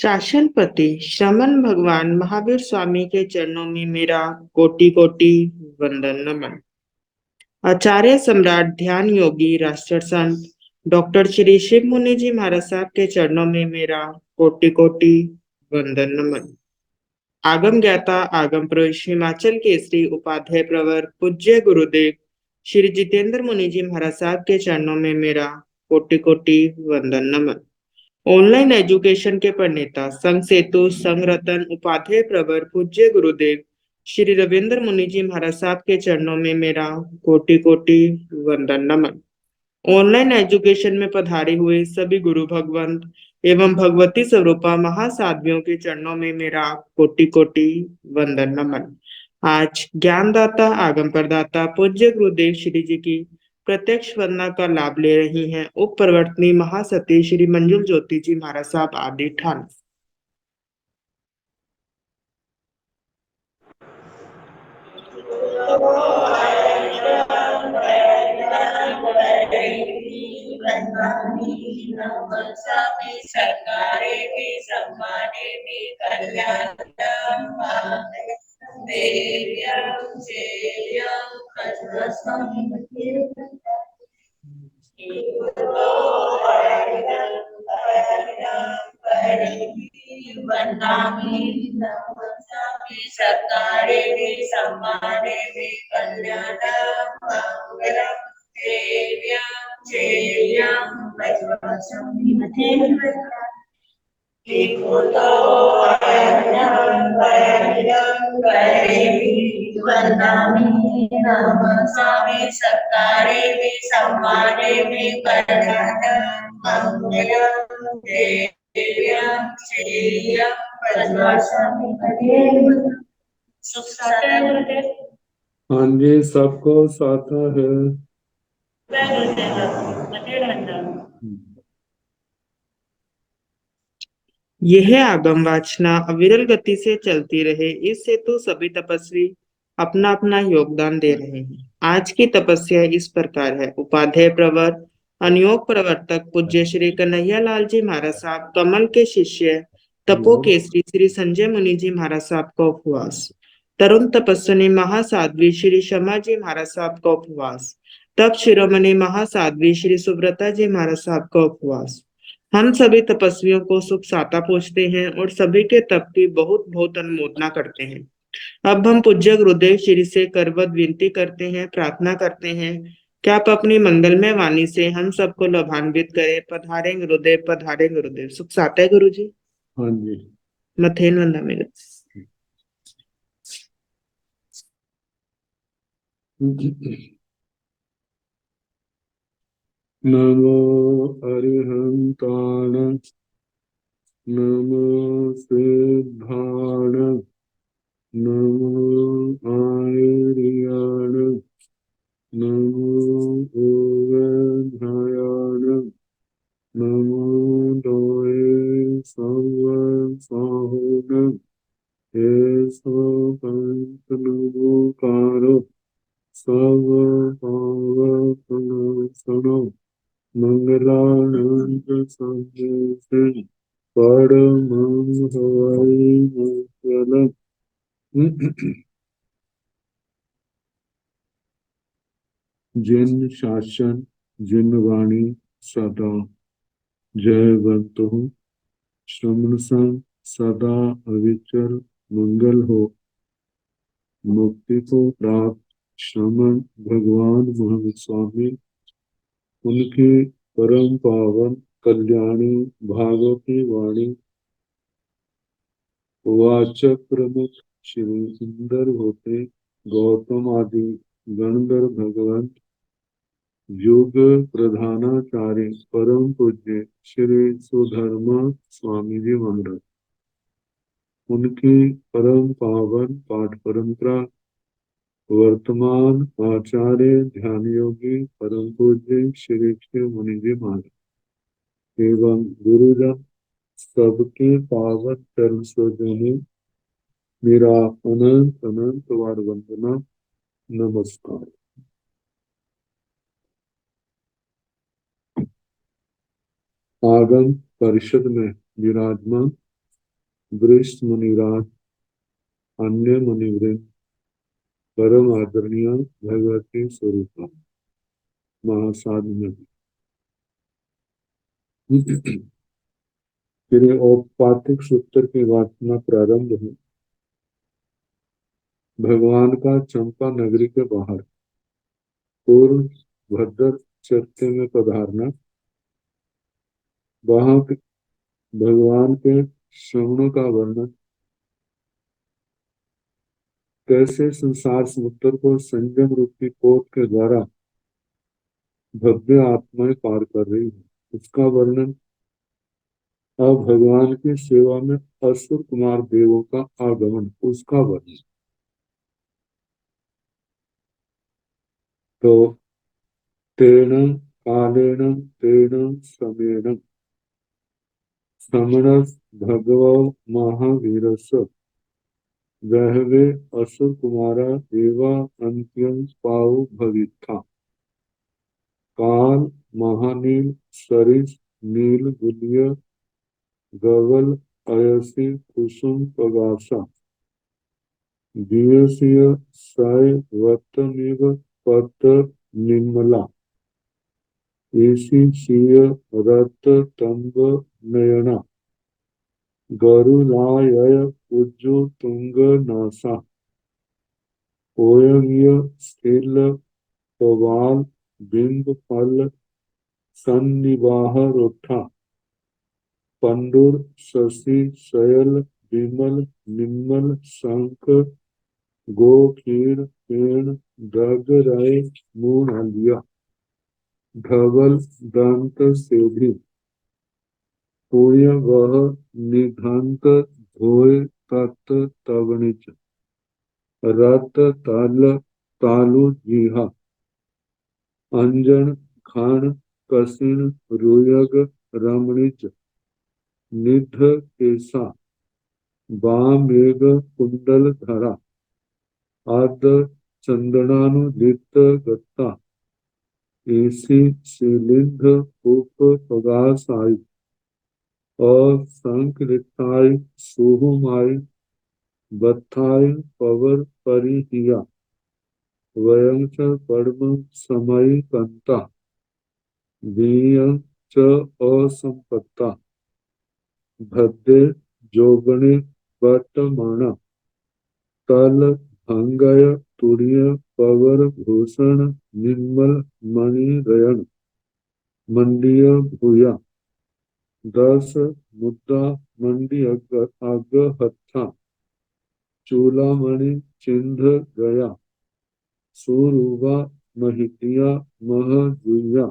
शासनपति श्रमण भगवान महावीर स्वामी के चरणों में मेरा कोटि कोटि वंदन नमन। आचार्य सम्राट ध्यान योगी राष्ट्र संत डॉक्टर श्री शिव मुनि जी महाराज साहब के चरणों में मेरा कोटि कोटि वंदन नमन। आगम ज्ञाता आगम पुरुष हिमाचल केसरी उपाध्याय प्रवर पूज्य गुरुदेव श्री जितेंद्र मुनि जी महाराज साहब के चरणों में मेरा कोटि कोटि वंदन नमन। ऑनलाइन एजुकेशन के प्रणेता संघ सेतु संघ रतन उपाध्याय प्रवर पूज्य गुरुदेव श्री रविंद्र मुनि जी महाराज साहब के चरणों में मेरा कोटि कोटि वंदन नमन। ऑनलाइन एजुकेशन में पधारे हुए सभी गुरु भगवंत एवं भगवती स्वरूपा महासाध्वियों के चरणों में मेरा कोटि कोटि वंदन नमन। आज ज्ञानदाता आगम प्रदाता पूज्य गुरुदेव श्री जी की प्रत्यक्ष वंदना का लाभ ले रही हैं उप प्रवर्तनी महासती श्री मंजुल ज्योति जी महाराज साहब आदि ठान। हाँ जी, सबको साथा है। यह आगम वाचना अविरल गति से चलती रहे, इस हेतु सभी तपस्वी अपना अपना योगदान दे रहे हैं। आज की तपस्या इस प्रकार है। उपाध्याय प्रवर अनियोग प्रवर्तक पूज्य श्री कन्हैया लाल जी महाराज साहब कमल के शिष्य तपो केसरी श्री संजय मुनि जी महाराज साहब का उपवास। तरुण तपस्विनी महासाध्वी श्री शमा जी महाराज साहब का उपवास। तप शिरोमणि महासाध्वी श्री सुब्रता जी महाराज साहब का उपवास। हम सभी तपस्वियों को शुभ साता पूछते हैं और सभी के तप की बहुत बहुत अनुमोदना करते हैं। अब हम पूज्य गुरुदेव श्री से करवत विनती करते हैं, प्रार्थना करते हैं कि आप अपनी मंगलमय वाणी से हम सबको लाभान्वित करें। पधारे गुरुदेव, पधारे गुरुदेव। सुख साता है गुरु जी। हाँ जी। मथेन वंदा में नमो अरिहंताण नमो सिद्धाण नमो आयुर्याण नमो ओवधायाण नमो दोये सर्वसाहुन एसो पंच नमोकारो सर्व पावकनाशनो मंगलानंद संदेशे परमं हरि मंगलम्। जिन शासन जिन वाणी सदा जयवंतु श्रमण संग सदा अविचल मंगल हो। मुक्ति को प्राप्त श्रमण भगवान महावीर स्वामी उनकी परम पावन कल्याणी भागवती वाणी वाचक प्रमुख श्री सुंदर होते गौतम आदि गणधर भगवंत योग प्रधानाचार्य परम पूज्य श्री सुधर्मा स्वामी जी महाराज उनकी परम पावन पाठ परंपरा वर्तमान आचार्य ध्यान योगी परम पूज्य श्री शिव मुनि जी महाराज एवं गुरुजन सबके पावन चरण सरोजों मेरा अनंत अनंत बार वंदना नमस्कार। आगम परिषद में विराजमान वरिष्ठ मुनिराज, अन्य मुनिवृंद, परम आदरणीय भगवती स्वरूप महासाधु में। फिर औपातिक सूत्र की वासना प्रारंभ है। भगवान का चंपा नगरी के बाहर पूर्व भद्र चर्चे में पधारना, वहां भगवान के श्रवणों का वर्णन, कैसे संसार समुद्र को संयम रूपी पोत के द्वारा भव्य आत्माएं पार कर रही है, उसका वर्णन। अब भगवान की सेवा में असुर कुमार देवों का आगमन, उसका वर्णन। तो तेन कालेन तेन समेन समणस भगवो महावीरस वहवे असुर कुमारा देवा अंत्यं पाव भविथा काल महानील सरिस नील गुलिय गवल अयसी कुसुम पगासा दियसीय साय वतमिव पत निर्मला ऐसी सीय रत तंब नयना गरुलायय उज्जु तुंग नासा ओयवीय स्थिल पवाल बिंब फल सन्निवाह रोठा पंडुर शशि शयल विमल निर्मल शंख गो क्षीर पेण दग रय मूढ़ धवल दंत सेधी पूय वह निघंत धोय तत् तवणिच रत तल तालु जीहा अंजन खान कसिन रुयग रमणिच निध केसा बामेघ कुंडल धरा आद चंदनानुदित गत्ता ऐसी शिलिंध उप पगासाई और संकृताई सुहुमाई बत्थाई पवर परिहिया वयं च पद्म समयी कंता वीयं च असंपत्ता भद्दे जोगणे वर्तमाना तल भंगय तुर्य पवर भूषण निर्मल मणि रयन मंडीय भूया दस मुद्दा मंडी अग हत्था चूलामणि चिन्ह गया सुरूबा महितिया महजुया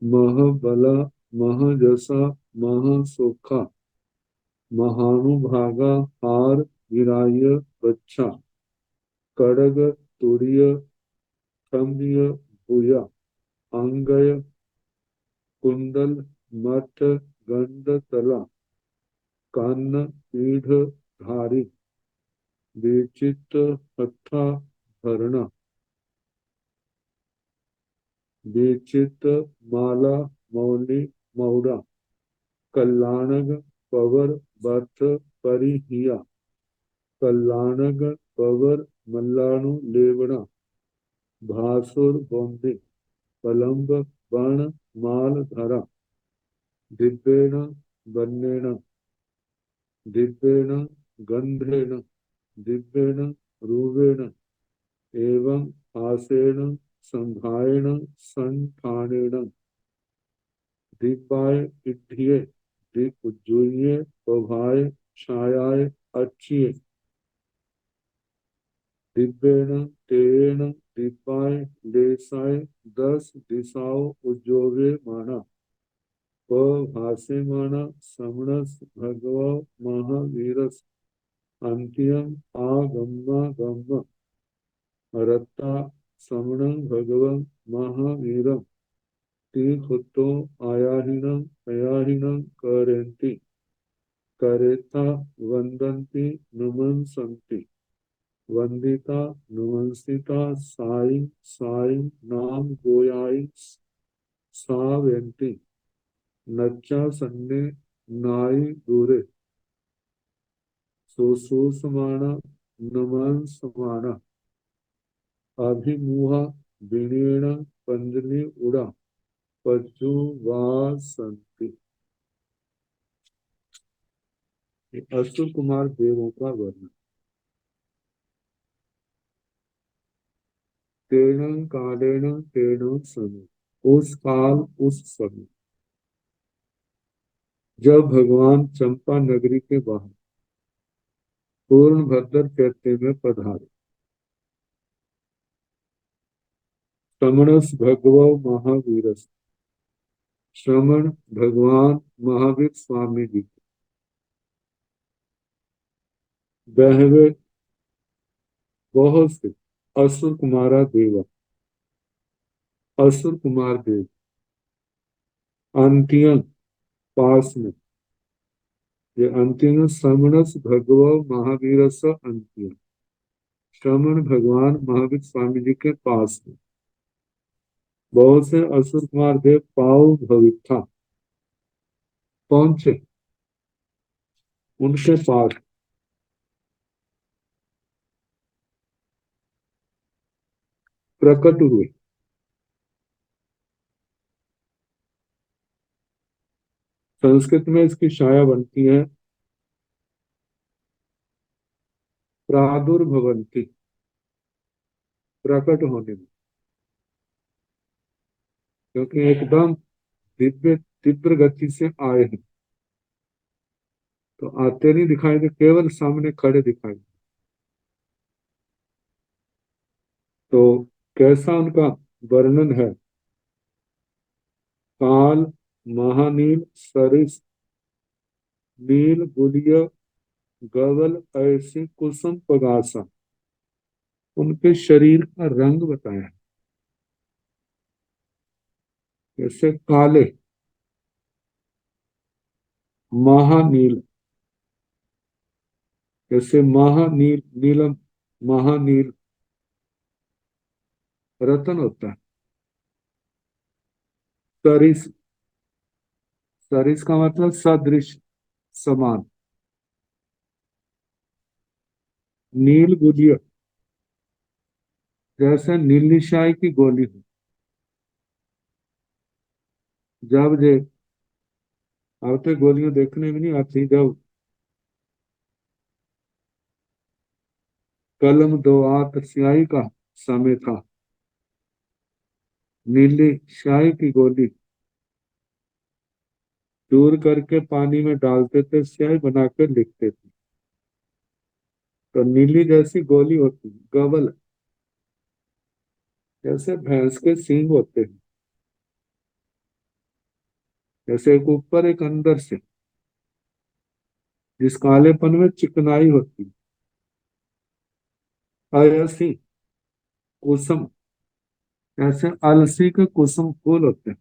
महबला महजसा महसोखा महानुभागा हार गिराय बच्छा कड़ग तुर्य खम्य भूया अंगय कुंडल मठ गंड तला कान्न पीढ़ धारी विचित हत्था भरणा विचित माला मौली मौड़ा कल्याणग पवर बर्थ परिहिया कल्याणग पवर मल्लाणु लेवणा भासुर बोंदे पलंब बण माल धरा दिव्येण वर्णेन दिव्येण गंधेन दिव्येण रूपेण एवं हासेन संघायेन संठानेन दीपाय इड्ढिये दीप उज्जूये पभाय छायाय अच्छिये दिव्येण तेयेण दीपाय लेसाय दस दिशाओं उज्जोगे माना भासेमाना समणस भगव महावीरस अंत्यम आगम्मा गम्म रत्ता समणं भगवं महावीरम तीर्थो आयाहिनं अयाहिनं करेन्ति करेता वंदन्ति नुमंसन्ति वंदिता नुमंसिता साई साई नाम गोयाई सावेन्ति नच्चा सन्ने नाई दूरे सुषुम्ना नमन समाना अभिमुहा विणेन पंजनि उड़ा पशुवासंति। अश्व कुमार देवों का वर्णन। तेन कालेन तेन समय, उस काल उस समय जब भगवान चंपा नगरी के बाहर पूर्ण भद्र कहते में पधारे। श्रमणस भगवो महावीरस, श्रमण भगवान महावीर स्वामी जी बहवे बहुत से असुर कुमारा देवा, असुर कुमार देव अंतियन पास में। ये अंतियन श्रमणस भगवो महावीरस अंतियन, श्रमण भगवान महावीर स्वामी जी के पास में बहुत से असुर कुमार देव पाव भविष्ठा पहुंचे, उनके पास प्रकट हुए। संस्कृत में इसकी छाया बनती है प्रादुर्भवंती, प्रकट होने में, क्योंकि एकदम दिव्य तीव्र गति से आए हैं। तो आते नहीं दिखाई दे, केवल सामने खड़े दिखाई। तो कैसा उनका वर्णन है। काल महानील सरिस नील गुलिय गवल ऐसी कुसुम पगासा, उनके शरीर का रंग बताया। जैसे काले, महानील, जैसे महानील नीलम, महानील रतन होता है। सरिस, सरिस का मतलब सदृश, समान। नील गुलिय, जैसे नीली शाही की गोली हो। जब जे अब तो गोलियां देखने में नहीं आती, जब कलम दो आत स्याही का समय था, नीली स्याही की गोली दूर करके पानी में डालते थे, स्याही बनाकर लिखते थे। तो नीली जैसी गोली होती। गवल, जैसे भैंस के सींग होते हैं, जैसे एक ऊपर एक अंदर से, जिस कालेपन में चिकनाई होती। अयसी कुसुम, जैसे अलसी के कुसुम फूल होते हैं,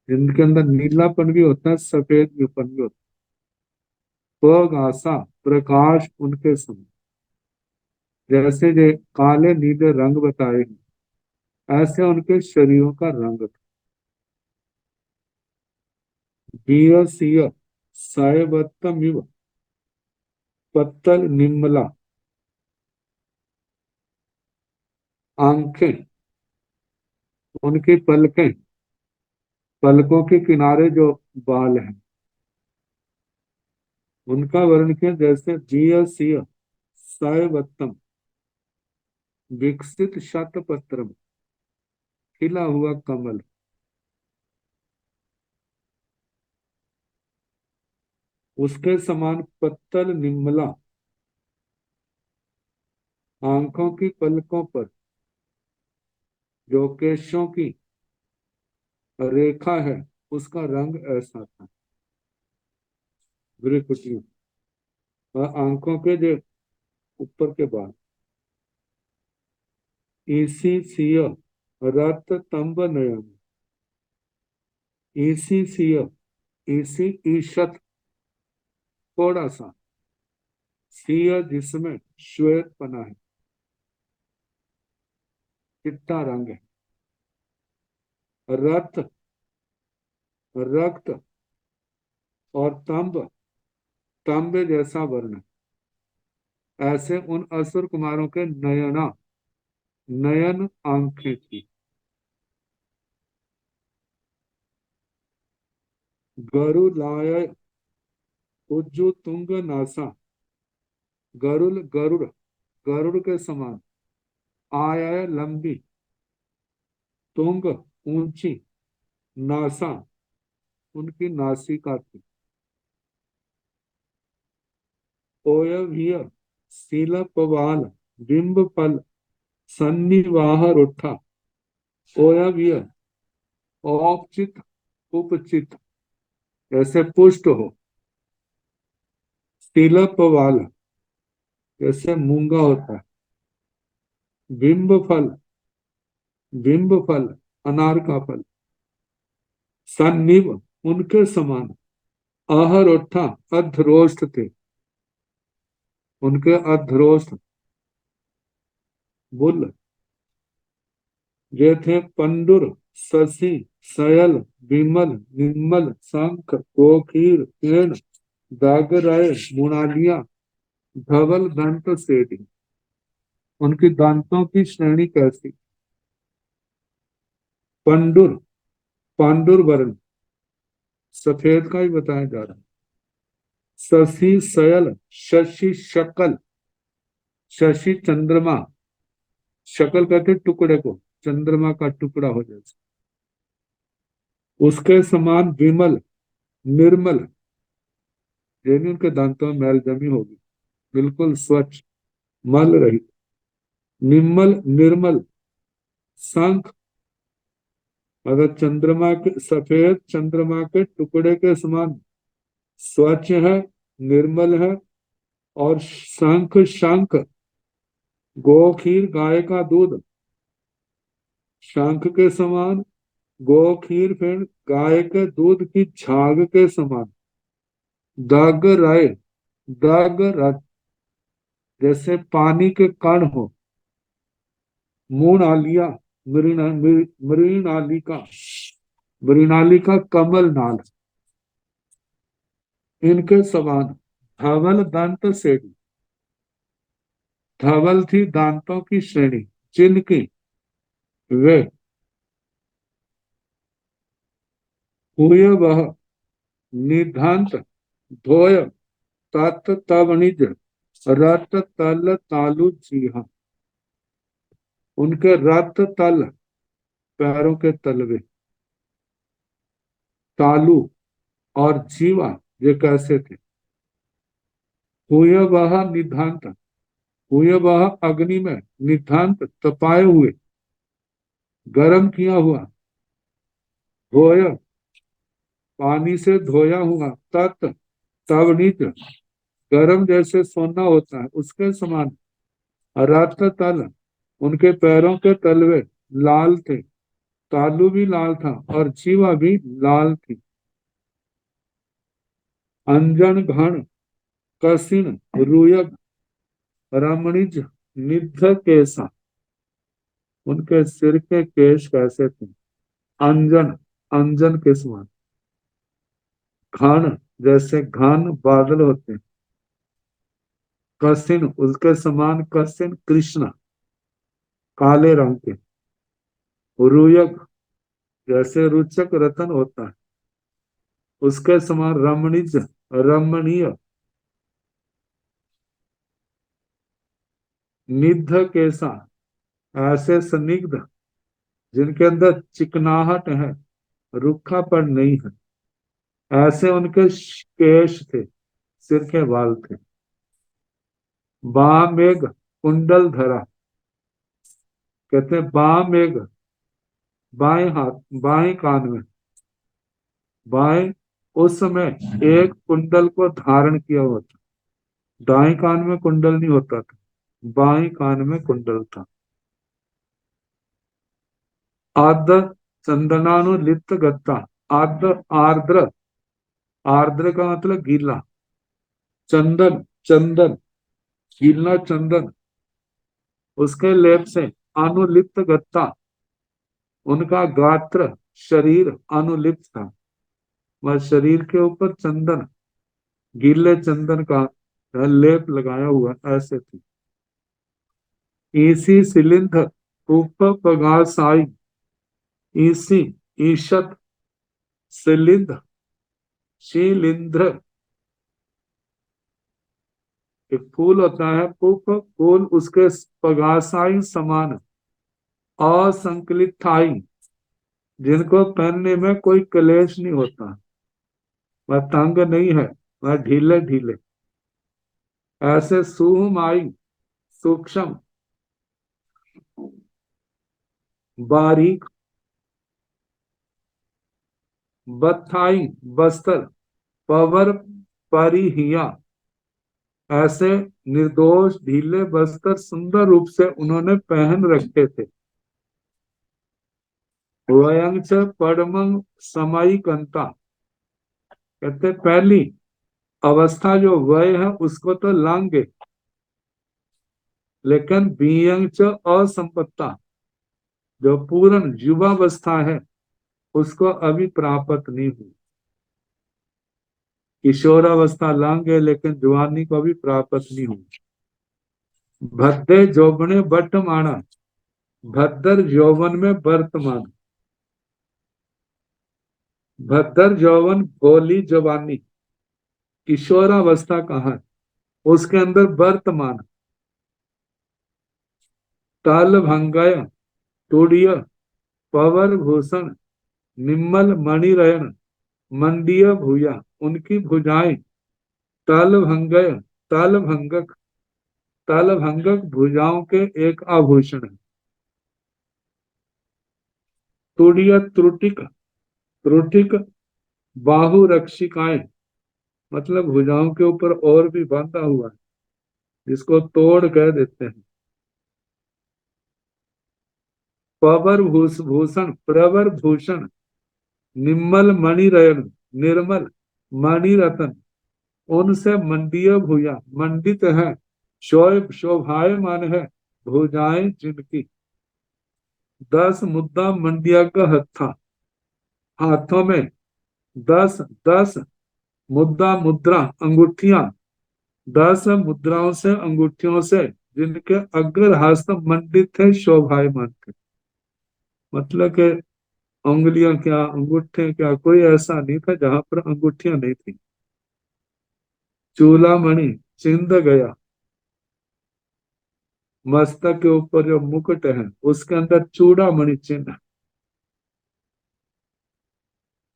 जिनके अंदर नीलापन भी होता है, सफेद भी होता है। पग आशा, प्रकाश उनके समय, जैसे जे काले नीले रंग बताए हैं, ऐसे उनके शरीरों का रंग था। गिय सिय सायवत्तमिव पत्तल निम्मला, आंखें, उनकी पलकें, पलकों के किनारे जो बाल हैं, उनका वर्ण किया जैसे जिय सिय सायवत्तम, विकसित शतपत्रम, खिला हुआ कमल। उसके समान पत्तल निम्मला, आंखों की पलकों पर जो केशों की रेखा है, उसका रंग ऐसा था। भ्रुकुटियों और आंखों के जो ऊपर के बाल। ईसी सिय रत तंब नयन, ईसी सिय, ईसी ईशत, थोड़ा सा, सिय जिसमें श्वेत पना है, चिट्टा रंग है। रत, रक्त, और तंब तांबे जैसा वर्ण। ऐसे उन असुर कुमारों के नयन आंखें थी। गरुलाय उज्जु तुंग नासा। गरुड़ गरुड़ के समान। आय लंबी। तुंग ऊंची। नासा उनकी नासिका थी। ओयभीय शीलपवाल बिंब फल सन्निवाह रुठा। ओयभीय औपचित उपचित जैसे पुष्ट हो। शीलपवाल जैसे मूंगा होता है। बिंब फल बिंब फल अनार का फल। सन्निव उनके समान। आहरोठा अधरोष्ट थे। उनके अधरोष्ट बुल। ये थे पंडुर शशि शयल विमल निर्मल शंख कोकीर केन दागराय मुणालिया धवल दंत सेठी। उनकी दांतों की श्रेणी कैसी। पंडुर पांडुर वर्ण सफेद का ही बताया जा रहा है। शशि शयल शशि शकल। शशि चंद्रमा। शकल कहते टुकड़े को। चंद्रमा का टुकड़ा हो जैसे। उसके समान विमल निर्मल। यानी उनके दांतों में मैल जमी होगी। बिल्कुल स्वच्छ मल रहित। निम्मल निर्मल शंख। अगर चंद्रमा के सफेद चंद्रमा के टुकड़े के समान स्वच्छ है निर्मल है। और शंख शंख गो खीर गाय का दूध। शंख के समान गो खीर फिर गाय के दूध की झाग के समान। दाग राय दाग रत जैसे पानी के कण हो। मूणालिया मृणालिका मृणालिका कमल नाल इनके समान। धवल दंत सेठी। धवल थी दांतों की श्रेणी जिनकी वे हुए वह निधांत धोय तत् तवनिज रत तल तालु जीहा। उनके रत तल पैरों के तलवे तालु और जीवा ये कैसे थे। हुए वह निधांत हुए वह अग्नि में निधांत तपाए हुए गर्म किया हुआ। धोय पानी से धोया हुआ। तत् तवनिज गर्म जैसे सोना होता है उसके समान। रत तल उनके पैरों के तलवे लाल थे। तालू भी लाल था और जीवा भी लाल थी। अंजन घन कसिन रुयग रमणिज निध केसा। उनके सिर के केश कैसे थे। अंजन अंजन के समान। घन जैसे घन बादल होते हैं। कसिन उसके समान कसिन कृष्ण काले रंग के। रुयग जैसे रुचक रतन होता है उसके समान। रमणीज रमणीय। निध कैसा ऐसे स्निग्ध जिनके अंदर चिकनाहट है रूखापन नहीं है। ऐसे उनके केश थे सिर के बाल थे। बामेघ कुंडल धरा कहते हैं बामेघ बाएं हाथ बाएं कान में बाएं उस समय एक कुंडल को धारण किया हुआ था। दाएं कान में कुंडल नहीं होता था। बाएं कान में कुंडल था। आद्र चंदनानुलिप्त गत्ता। आद्र आर्द्र आर्द्र का मतलब गीला। चंदन चंदन गीला चंदन उसके लेप से। अनुलिप्त गत्ता उनका गात्र शरीर अनुलिप्त था। वह शरीर के ऊपर चंदन गीले चंदन का लेप लगाया हुआ ऐसे थी। ईसी शिलिंध उप पगासाई, ईसी ईशत शिलिंध शिलिंद्र, एक फूल होता है पुष्प फूल, उसके पगासाई समान असंकलित थाई, जिनको पहनने में कोई कलेश नहीं होता, वह तंग नहीं है, वह ढीले ढीले, ऐसे सुहमाई सूक्ष्म बारीक, बथाई बस्तर, पवर परिहिया, ऐसे निर्दोष ढीले बस्तर सुंदर रूप से उन्होंने पहन रखे थे। वयंच पड़मंग समाई कंता, कहते पहली अवस्था जो वय है उसको तो लांगे, लेकिन बियंग च असंपत्ता, जो पूर्ण युवावस्था है उसको अभी प्राप्त नहीं हुई। किशोरावस्था लांगे लेकिन जवानी को भी प्राप्त नहीं हुई। भद्दे जौबने वर्तमाना, भद्दर यौवन में वर्तमान, भद्दर यौवन भोली जवानी, किशोरावस्था कहाँ है, उसके अंदर वर्तमान, ताल भंगय तोड़िय पवर भूषण निम्मल मणिरयन मंडीय भूया, उनकी भुजाएं ताल भंगय, ताल भंगक, ताल भंगक भुजाओं के एक आभूषण है। तोड़िय त्रुटिक, त्रुटिक बाहु रक्षिकाएं, मतलब भुजाओं के ऊपर और भी बांधा हुआ है, जिसको तोड़ कह देते हैं। पवर भूषण प्रवर भूषण निम्मल मणिरयन, निर्मल मणिरत्न, उनसे मंडीय भुजा, मंडित है, शोभायमान है भुजाएं जिनकी। 10 मुद्दा मंडिया का हत्था, हाथों में 10 मुद्दा मुद्रा अंगूठियां, 10 मुद्राओं से अंगूठियों से जिनके अग्र हस्त मंडित थे शोभायमान थे, मतलब के उंगलियां क्या अंगूठे क्या कोई ऐसा नहीं था जहां पर अंगूठियां नहीं थी। चूलामणि चिंद गया, मस्तक के ऊपर जो मुकुट है उसके अंदर चूड़ामणि चिन्ह,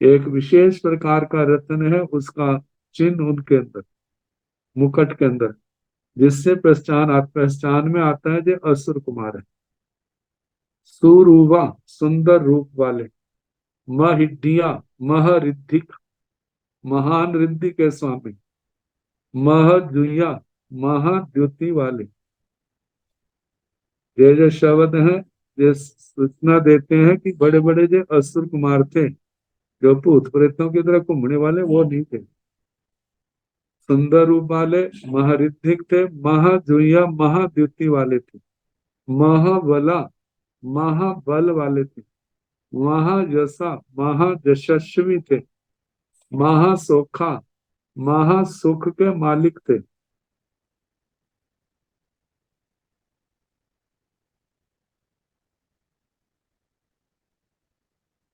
एक विशेष प्रकार का रत्न है उसका चिन्ह उनके अंदर, मुकुट के अंदर, जिससे पहचान में आता है जो असुर कुमार है। सुरूबा सुंदर रूप वाले, महिड्डिया महरिद्धिक, महान रिद्धि के स्वामी, महजुया महाद्युति वाले। ये जो शब्द है ये सूचना देते हैं कि बड़े बड़े जो असुर कुमार थे, जो भूत प्रेतों की तरह घूमने वाले, वो नहीं थे। सुंदर रूप वाले, महारिद्धिक थे, महाजुया महाद्युति वाले थे, महाबला महाबल वाले थे, महायशा महायशस्वी थे, महासोखा महासुख के मालिक थे।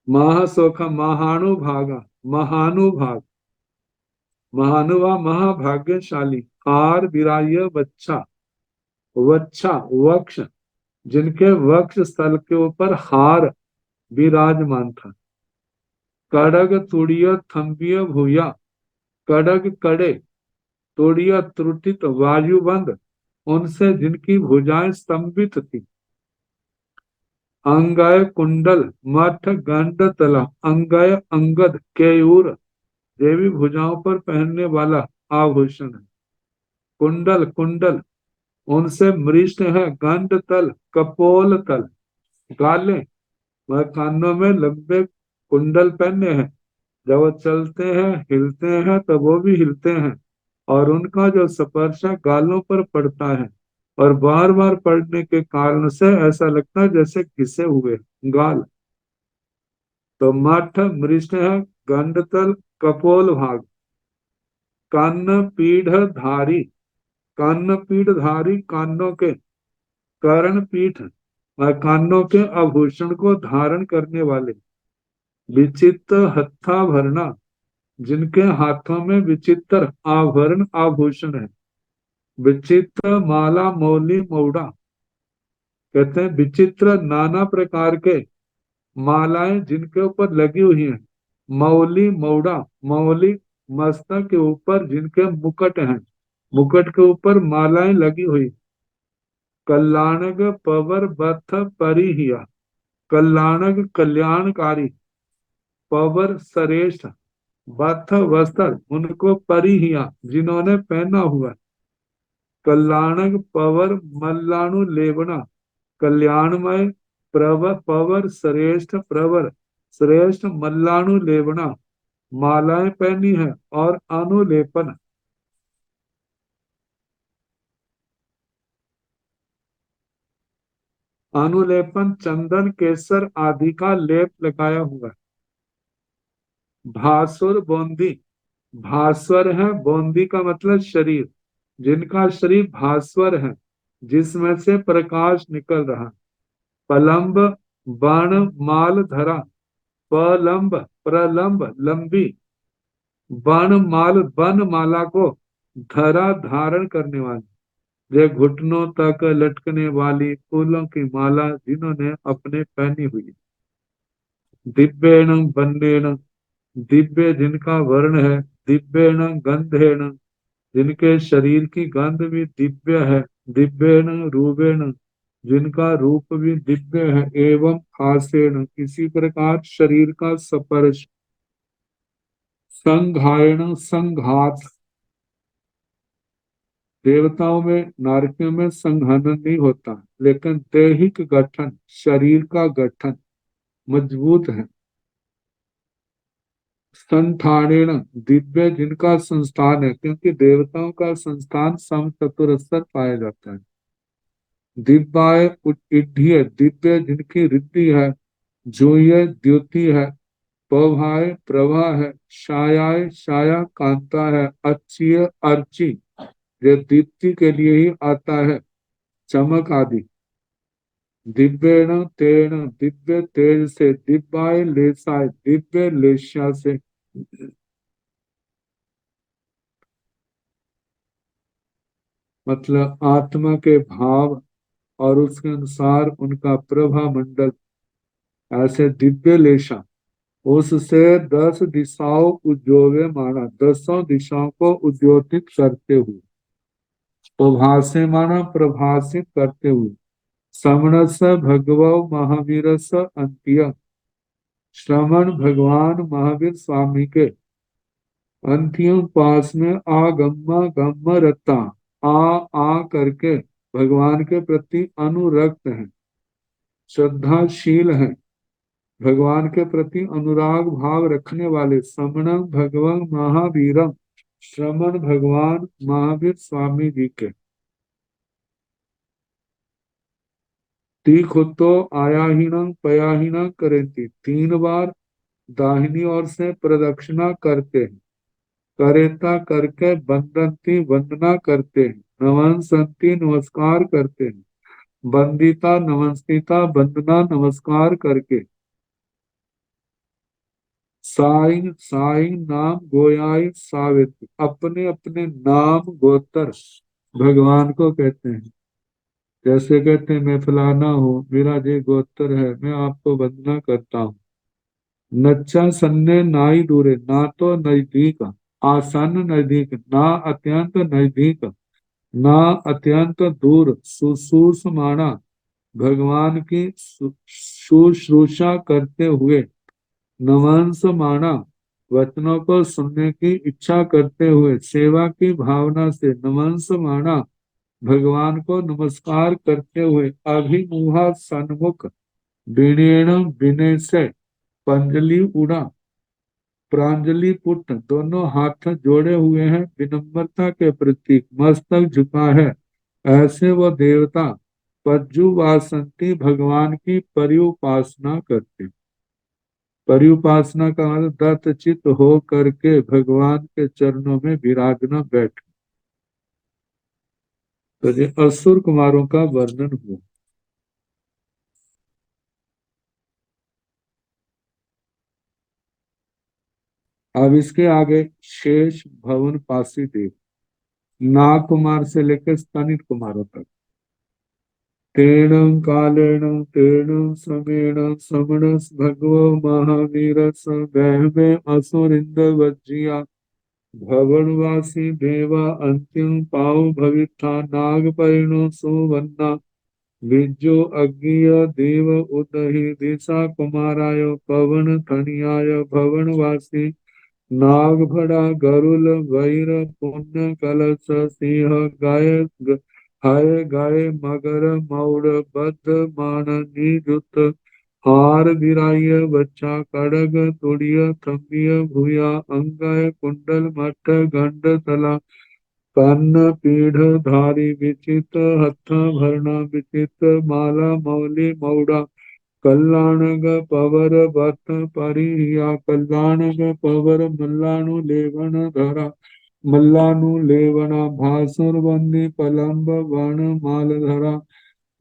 महासोखा महानुभागा, महानुभाग, महानुभा महाभाग्यशाली, हार विराय बच्चा, वच्छा वक्ष, जिनके वक्ष स्थल के ऊपर हार विराजमान था। कड़ग तुड़िय थम्बिय भूया, कड़ग कड़े तोड़िया त्रुटित वायुबंद, उनसे जिनकी भुजाएं स्तंभित थी। अंगय कुंडल मठ गंड तला, अंगय अंगद केयूर, देवी भुजाओं पर पहनने वाला आभूषण है। कुंडल कुंडल, उनसे मृष्ट है, गंड तल कपोल तल, गाले वह कानों में लंबे कुंडल पहने हैं, जब वो चलते हैं हिलते हैं तो वो भी हिलते हैं, और उनका जो स्पर्श गालों पर पड़ता है और बार बार पड़ने के कारण से ऐसा लगता है जैसे घिसे हुए गाल। तो मठ मृष्ट है, गंडतल कपोल भाग, कान्न पीढ़ धारी, कान्न पीढ़ धारी, कानों के, कर्ण पीठ और कानों के आभूषण को धारण करने वाले। विचित्र हत्था भरना, जिनके हाथों में विचित्र आभरण आभूषण है। विचित्र माला मौली मौड़ा, कहते हैं विचित्र नाना प्रकार के मालाएं जिनके ऊपर लगी हुई हैं। मौली मौड़ा, मौली मस्तक के ऊपर जिनके मुकुट हैं, मुकुट के ऊपर मालाएं लगी हुई। कल्याणक पवर बथ परिहिया, कल्याणक कल्याणकारी, पवर श्रेष्ठ, बथ वस्त्र उनको परिहिया जिन्होंने पहना हुआ है। कल्याणक पवर मल्लाणु लेवना, कल्याणमय पवर श्रेष्ठ, प्रवर श्रेष्ठ मल्लाणु लेवना, मालाएं पहनी है और अनुलेपन, अनुलेपन चंदन केसर आदि का लेप लगाया हुआ है। भासुर बोंदी, भास्वर है, बोंदी का मतलब शरीर, जिनका शरीर भास्वर है, जिसमें से प्रकाश निकल रहा। पलंब बाण माल धरा, पलंब प्रलंब लंबी, बाण माल बन माला को धरा धारण करने वाली, वे घुटनों तक लटकने वाली फूलों की माला जिन्होंने अपने पहनी हुई। दिव्येण बन्नेण, दिव्य जिनका वर्ण है, दिव्येण गंधेण, जिनके शरीर की गंध भी दिव्य है। दिव्येण रूपेण, जिनका रूप भी दिव्य है। एवं हासेण, इसी प्रकार शरीर का स्पर्श। संघायण संघात, देवताओं में नारकियों में संघनन नहीं होता, लेकिन दैहिक गठन, शरीर का गठन मजबूत है। संस्थानेन, दिव्य जिनका संस्थान है, क्योंकि देवताओं का संस्थान सम चतुरस्र पाया जाता है। दिव्याय इड्ढिय, दिव्य जिनकी रिद्धि है। जूय द्युति है। पौभाय प्रभा है। छायाय छाया कांता है। अच्छीय अर्ची, जो दीप्ति के लिए ही आता है, चमक आदि। दिव्येण तेण, दिव्य तेज से। दिव्याय लेसाय, दिव्य लेस्या से। मतलब आत्मा के भाव और उसके अनुसार उनका प्रभा मंडल, ऐसे दिव्य लेशा, उससे 10 दिशाओं उद्योगे माना, 10 दिशाओं को उद्योतित करते हुए। प्रभासे माना प्रभासित करते हुए। समणस भगवो महावीरस अंत्य, श्रवण भगवान महावीर स्वामी के अंतिम पास में आगम्मा गम्म रता, आ करके भगवान के प्रति अनुरक्त है, श्रद्धाशील है, भगवान के प्रति अनुराग भाव रखने वाले। समणम भगवान महावीरम, श्रमण भगवान महावीर स्वामी जी के। तीखुतो आयाहीनम पयाहीनम करेंती, 3 बार दाहिनी ओर से प्रदक्षिणा करते हैं। करेता करके बंदंती वंदना करते हैं। नमनसंती नमस्कार करते हैं। वंदिता नमस्कृता वंदना नमस्कार करके। साइन साइन नाम गोयाई सावित्री, अपने अपने नाम गोत्र भगवान को कहते हैं। जैसे कहते हैं मैं फलाना हूँ, मेरा ये गोत्र है, मैं आपको वंदना करता हूँ। नच्चा सन्ने नाई दूरे, ना तो नजदीक आसन नजदीक, ना अत्यंत नजदीक, ना अत्यंत दूर। सुषुमाणा, भगवान की शुश्रूषा करते हुए। नमंस माना, वचनों को सुनने की इच्छा करते हुए, सेवा की भावना से। नमंस माना, भगवान को नमस्कार करते हुए। अभिमुहा सन्मुख, विनयन विनय से। पंजलि उड़ा, प्रांजलि पुट, दोनों हाथ जोड़े हुए हैं विनम्रता के प्रतीक, मस्तक झुका है। ऐसे वो देवता पज्जु वासंती भगवान की परिउपासना करते। परिउपासना का अर्थ दत्त चित्त हो करके भगवान के चरणों में विराजना बैठ। तो ये असुर कुमारों का वर्णन हुआ। अब इसके आगे शेष भवन पासी देव, नाग कुमार से लेकर स्तनित कुमारों तक। तेण कालेण तेण समेण समणस भगवो महावीरस वहमे असुरिंद वज्जिया भवनवासी देवा अंत्यं पाव भविथा नाग परिणो सुवन्ना विज्जो अज्ञेय देव उदहि दिशा कुमाराय पवन थनियाय भवनवासी नागभड़ा गरुल वैर पुण्य कलश सिंह गाय हाय गाय मगर मौड़ बद्ध मान निजुत हार गिराय बच्चा कड़ग तुड़िय थम्बिय भूया अंगय कुंडल मठ गंड तला कन्न पीढ़ धारी विचित हथ भरना विचित माला मौली मौड़ा कल्याणग पवर भक्त परिया कल्याणग पवर मल्लानु लेवन धरा मल्लानु लेवना भासुर बंदी पलंब वण माल धरा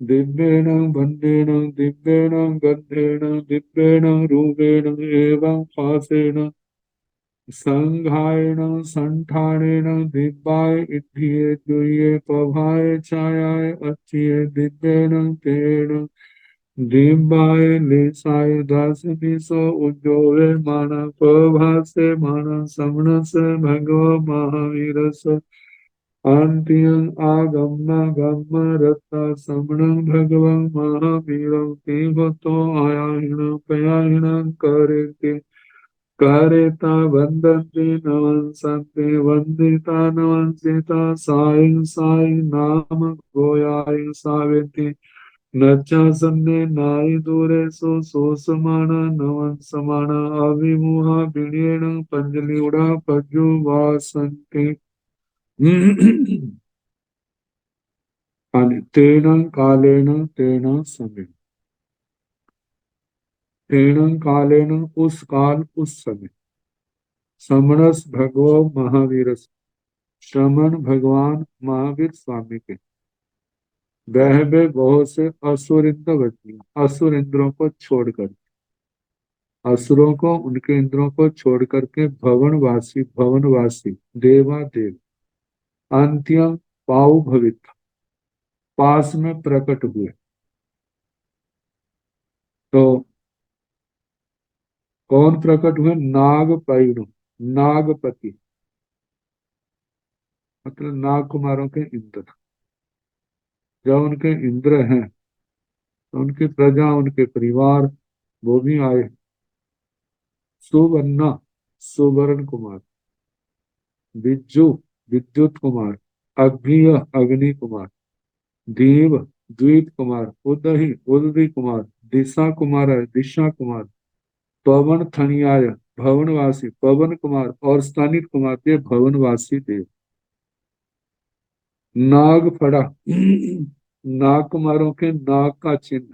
दिव्येण बंदेन दिव्येण गंधेन दिव्येण रूपेण एवं पासेन संघायेन संठानेन दिव्याय इद्धिये दुये पभाय छायाय अच्छिये दिव्येन तेन दिव्याय लेसाय दास दिसो उज्जोवे माना प्रभासे माना समणस भगव महावीरस अंत्यं आगम गम रता समणं भगवं महावीरं तीव्रतो आयाहिण पयाहिण करे कारेता वन्दन्ति नमस्सन्ति वन्दिता नमस्सिता सायं सायं नाम गोयाय सावेति नच्चासन्ने नाय दूरे सोसमाना नमस्समाना अभिमुहा विनयेन पञ्जलिउडा पज्जुवासन्ति तेन कालेन तेन समय तेन कालेन उस काल उस समय समणस भगवो महावीर श्रमण भगवान महावीर स्वामी के वह बहुत से असुर इंद्र बची, असुर इंद्रों को छोड़कर, असुरों को उनके इंद्रों को छोड़ करके भवनवासी देवा देव अंत्यम पाऊ भवित पास में प्रकट हुए। तो कौन प्रकट हुए? नाग पैणु, नागपति मतलब नाग कुमारों के इंद्र। जब उनके इंद्र हैं तो उनकी प्रजा उनके परिवार वो भी आए। सुवर्णा सुवर्ण कुमार, बिज्जू विद्युत कुमार, अग्निय अग्नि कुमार, देव द्वीप कुमार, उदही उदवी कुमार, दिशा कुमार दिशा कुमार, पवन थनियाय भवनवासी पवन कुमार और स्थानिक कुमार के भवनवासी देव। नाग फड़ा नाग कुमारों के नाग का चिन्ह।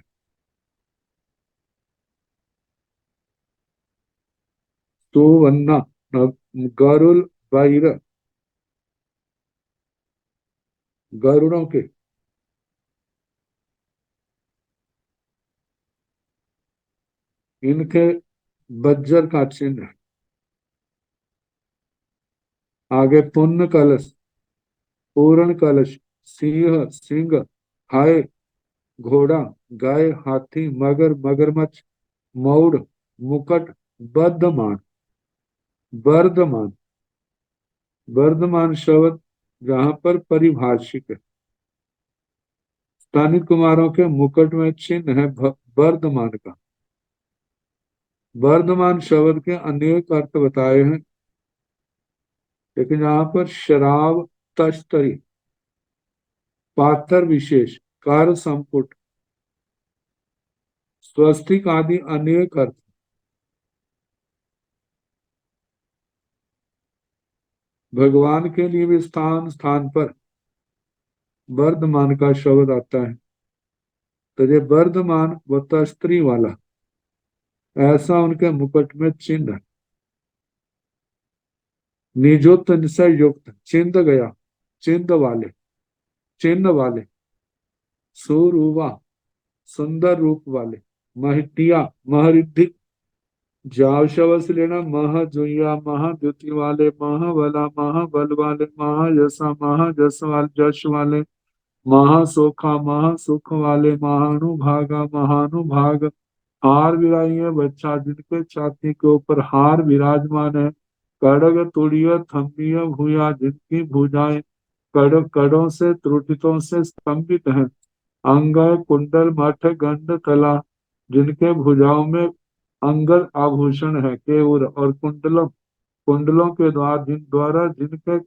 सुवन्ना गरुल वैर गरुड़ों के, इनके बज्जर का चिन्ह। आगे पुण्य कलश पूर्ण कलश, सिंह सिंह, हाय घोड़ा, गाय हाथी, मगर मगरमच्छ, मौड़ मुकट, बद्धमान वर्धमान। वर्धमान शब्द जहां पर परिभाषिक है। स्थानिक कुमारों के मुकुट में चिन्ह है वर्धमान का। वर्धमान शब्द के अनेक अर्थ बताए हैं, लेकिन यहाँ पर शराब, तश्तरी, पाथर विशेष, कार संपुट, स्वस्तिक आदि अनेक अर्थ। भगवान के लिए भी स्थान स्थान पर वर्धमान का शब्द आता है। तो ये वर्धमान व तस्त्री वाला ऐसा उनके मुकुट में चिन्ह है। निजोत निश्चय युक्त, चिन्ह गया, चिन्ह वाले, चिन्ह वाले, सुरुवा, सुंदर रूप वाले, महटिया, महरिद्धि, जाव से लेना, महाजुया, महाद्युति वाले, महाबला, महाबल वाले, महायशा, महाजस वाले, जश वाले, महासोखा, महासुख वाले, महानुभागा, महानुभाग, हार विराई है बच्चा जिनके छाती के ऊपर हार विराजमान है। कड़ग तुड़िय थम्बिय भूया, जिनकी भुजाएं कड़ कड़ों से त्रुटितों से स्तंभित है। अंग कुंडल मठ गंड कला, जिनके भुजाओं में अंगद आभूषण है केयूर, और कुंडलों कुंडलों के द्वारा जिनके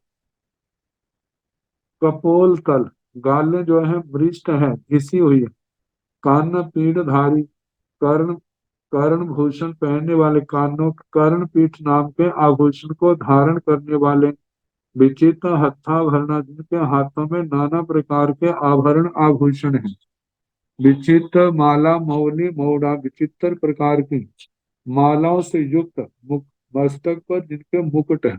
कपोल तल, गालें जो है मृष्ट है, घिसी हुई है। कान पीठधारी, कर्ण कर्ण भूषण पहनने वाले, कानों कर्ण पीठ नाम के आभूषण को धारण करने वाले। विचित्र हत्थाभरण, जिनके हाथों में नाना प्रकार के आभरण आभूषण हैं। विचित्र माला मौली मौड़ा, विचित्र प्रकार की मालाओं से युक्त मस्तक पर जिनके मुकुट है।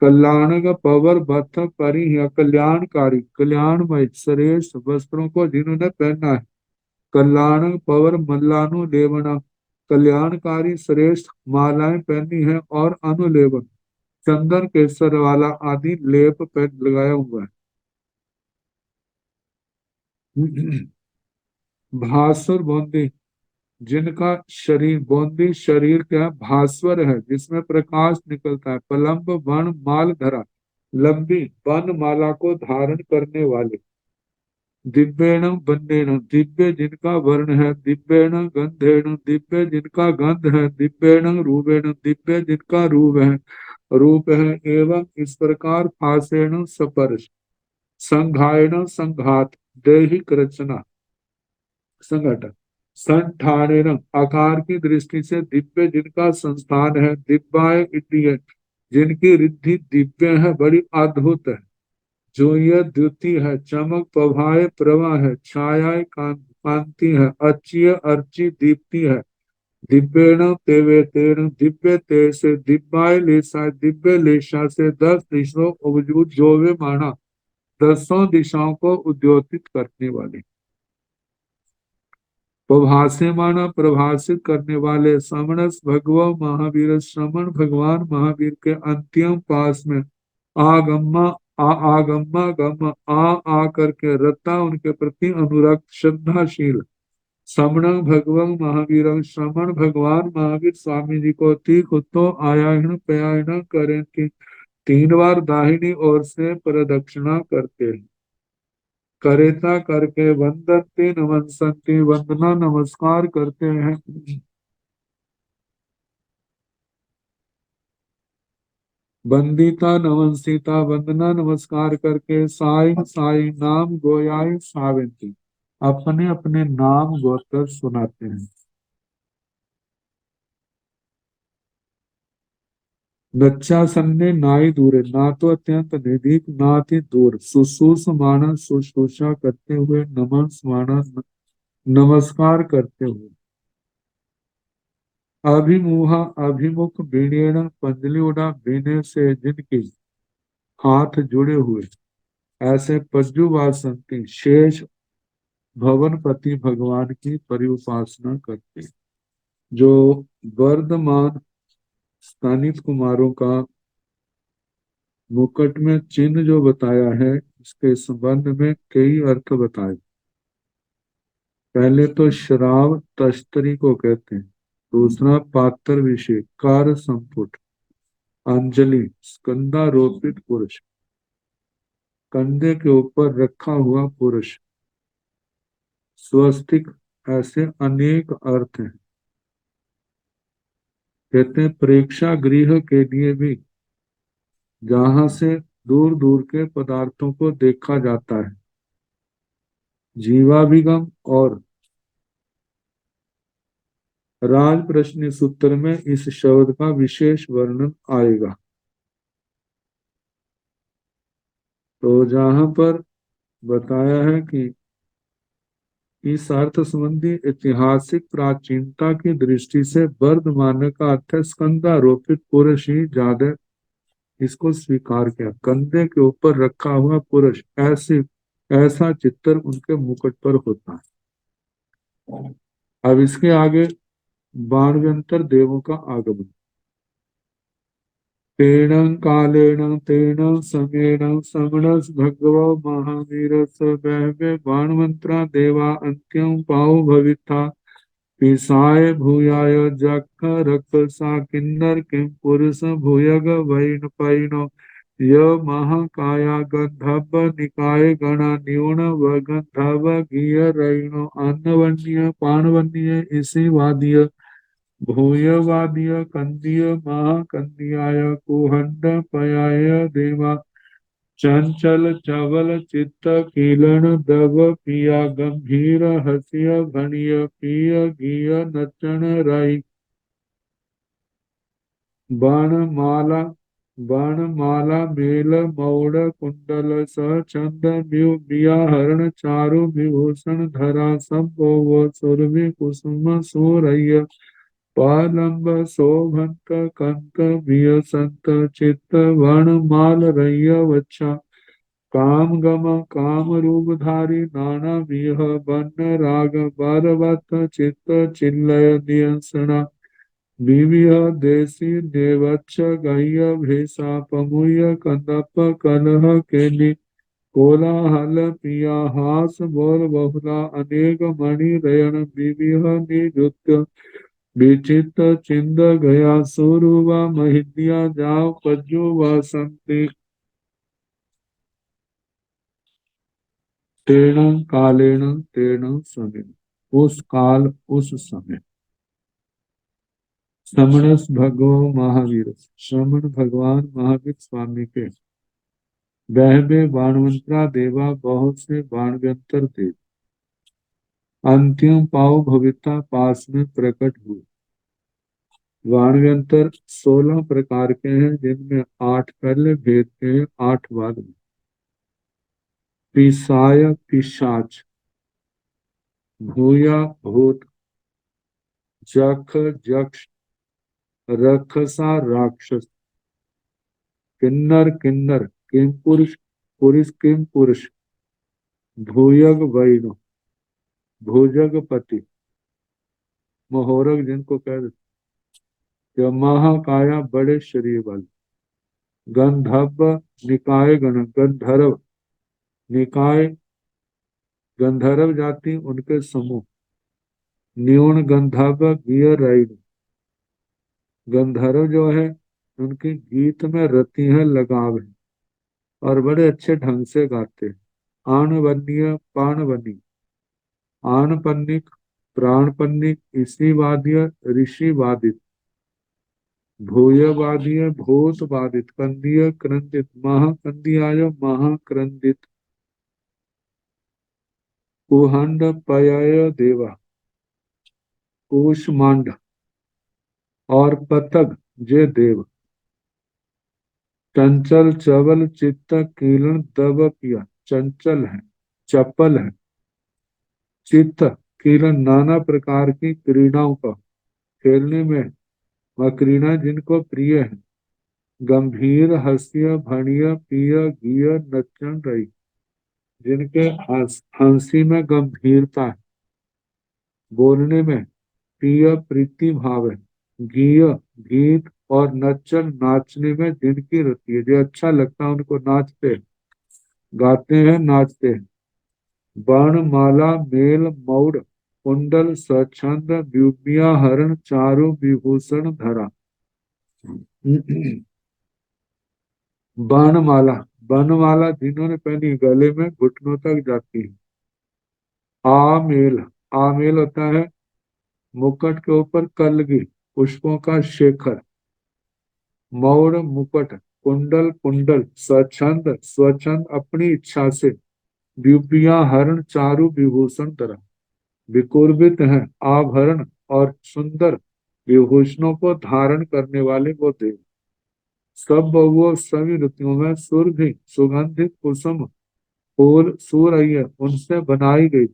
कल्याण का पवर बथ परी या कल्याणकारी, कल्याणमय श्रेष्ठ वस्त्रों को जिन्होंने पहना है। कल्याण पवर मल्लानु लेवना, कल्याणकारी श्रेष्ठ मालाएं पहनी है और अनुलेपन, चंदन केसर वाला आदि लेप पहन लगाया हुआ है। भासुर बौंदी, जिनका शरीर बौंदी शरीर क्या भास्वर है, जिसमें प्रकाश निकलता है। पलंब वन माल धरा, लंबी वन माला को धारण करने वाले। दिव्येण बन्नेण, दिव्य जिनका वर्ण है। दिव्येण गंधेण, दिव्य जिनका गंध है। दिव्येण रूपेण, दिव्य जिनका रूप है। एवं इस प्रकार फासेण सपर्श, संघायण संघात, दैहिक रचना संगठन, संठानेन आकार की दृष्टि से दिव्य जिनका संस्थान है। दिव्याय इंद्रिय, जिनकी रिद्धि दिव्य है, बड़ी अद्भुत है। जो यह द्युति है, चमक प्रभाए प्रभा है, छाया कांति है, अच्छी अर्ची दीप्ति है। दिव्येण तेवे तेण, दिव्य तेज से, दिव्याय लेसा, दिव्य लेशा से 10 दिशाओं वजूद जोवे माना, 10 दिशाओं को उद्योतित करने वाले। प्रभासेमाना, प्रभाषित करने वाले। श्रमणस भगव महावीर, श्रमण भगवान महावीर के अंतिम पास में आगम्मा आगम्मा गम आ करके रता, उनके प्रति अनुरक्त श्रद्धाशील। श्रमण भगवान महावीर, श्रमण भगवान महावीर स्वामी जी को तीख तो आयाहन पयायन करें कि 3 बार दाहिनी ओर से प्रदक्षिणा करते हैं। करेता करके वंदते नमस्ते, वंदना नमस्कार करते हैं। वंदिता नमस्ता, वंदना नमस्कार करके साई साई नाम गोयाई साविंती, अपने अपने नाम गोत्र सुनाते हैं। नच्चा सन्ने नाई दूरे, ना तो अत्यंत निधिक ना अति दूर। सुश्रूषमाण, शुश्रूषा करते हुए। नमस्माण, नमस्कार करते हुए। अभिमुहा, अभिमुख बीणेन, पंजलि उड़ा बीने से जिनकी हाथ जुड़े हुए। ऐसे पज्जुवासंती शेष भवनपति भगवान की परिउपासना करते, जो वर्धमान स्थानित कुमारों का मुकुट में चिन्ह जो बताया है, इसके संबंध में कई अर्थ बताए। पहले तो शराब तश्तरी को कहते हैं। दूसरा पात्र विषय, कार संपुट, अंजलि स्कंदारोपित पुरुष, कंधे के ऊपर रखा हुआ पुरुष, स्वस्तिक, ऐसे अनेक अर्थ हैं। कहते हैं प्रेक्षागृह के लिए भी, जहां से दूर दूर के पदार्थों को देखा जाता है। जीवाभिगम और राज प्रश्न सूत्र में इस शब्द का विशेष वर्णन आएगा। तो जहां पर बताया है कि इस अर्थ संबंधी ऐतिहासिक प्राचीनता की दृष्टि से वर्धमान का अर्थ है स्कंधारोपित पुरुष ही ज्यादा इसको स्वीकार किया। कंधे के ऊपर रखा हुआ पुरुष ऐसे ऐसा चित्र उनके मुकुट पर होता है। अब इसके आगे बाणव्यंतर देवों का आगमन। तेन कालेन तेन समेन समणस भगवो महावीरस बहवे बाणमंत्रा देवा अंत्यं पाओ भविता पिसाय भूयाय जख रक्षसा किन्नर किं पुरुष भूयग वैन पैनो य महाकाया गंधब निकाय गण न्यून वगंधब घिय रैनो अन्नवन्य पाणवन्य इसी वाद्य भूयवादीय कंदीय महाकंदियाय कुहंड पयाय देवा चंचल चवल चित्त कीलन दब पिया गंभीर हसिय भणिय पिय घिय नचन राई बाणमाला बाणमाला मेल मौड़ कुंडल सचंद बिया हरण चारु विभूषण धरा संभोग सुरभि कुसुम सोरയ്य पालंब शोभंत कंत बिय संत चित्त वण माल रയ്य वच्छा काम गम काम रूप धारी नाना विह बन राग बारवत चित्त चिल्लय नियंसना विविह देसी देवच्छ गह्य भेषा पमुय कंदप कलह केली कोलाहल पिया हास बोल बहुला अनेक मणि रयन विविह निजुत्य विचित चिंद गया सुरुवा महिद्या जाओ पज्जु वसंती तेण कालेन तेण समय उस काल उस समय श्रमणस भगवान महावीर श्रमण भगवान महावीर स्वामी के बहवे बाणवंतरा देवा बहुत से बाणव्यंतर देव अंतिम पाव भविता पास में प्रकट हुए। वाणव्यंतर 16 प्रकार के हैं जिनमें 8 पहले भेद के हैं 8 बाद में। पिसाय पिशाच भूया भूत जख जक्ष रक्षसा राक्षस किन्नर किन्नर किम पुरुष पुरुष किम पुरुष भूयग वैनो भुजगपति महोरग जिनको कह देते महाकाया बड़े शरीर वाले गंधर्व निकाय गण गंधर्व निकाय गंधर्व जाति उनके समूह न्यून गंधर्व गियर राइड गंधर्व जो है उनकी गीत में रति है लगाव है और बड़े अच्छे ढंग से गाते हैं। आणवन्य पाणवनी आणपन्निक प्राणपन्निक इसी वाद्य ऋषि वादित भूयवादीय भूत बाधित कंदीय क्रंदित महाकंदियाय महाक्रंदित कुहंड पयाय देवा कूष्मांड और पतग जे देव चंचल चवल चित्त कीलन दब पिया चंचल है चपल है चित्त कीलन नाना प्रकार की क्रीड़ाओं का खेलने में वह क्रीड़ा जिनको प्रिय है गंभीर हंसिय भणिय पिय घिय नचन रही जिनके हंसी में गंभीरता है बोलने में प्रिय प्रीति भाव है गीय गीत और नचन नाचने में जिनकी रति है जो अच्छा लगता है उनको नाचते हैं गाते हैं नाचते हैं बाण माला मेल मौड़ कुंडल स्वच्छंद द्युबिया हरण चारु विभूषण धरा बाणमाला बाणमाला जिन्होंने पहनी गले में घुटनों तक जाती है आमेल आमेल होता है मुकुट के ऊपर कलगी पुष्पों का शेखर मौड़ मुकुट कुंडल कुंडल स्वच्छंद स्वच्छंद अपनी इच्छा से द्युपिया हरण चारु विभूषण तरह विकुर्बित है आभरण और सुंदर विभूषणों को धारण करने वाले वो देव सब वो सभी ऋतुओं में सुरभि सुगंधित कुसुम फूल सूरय उनसे बनाई गई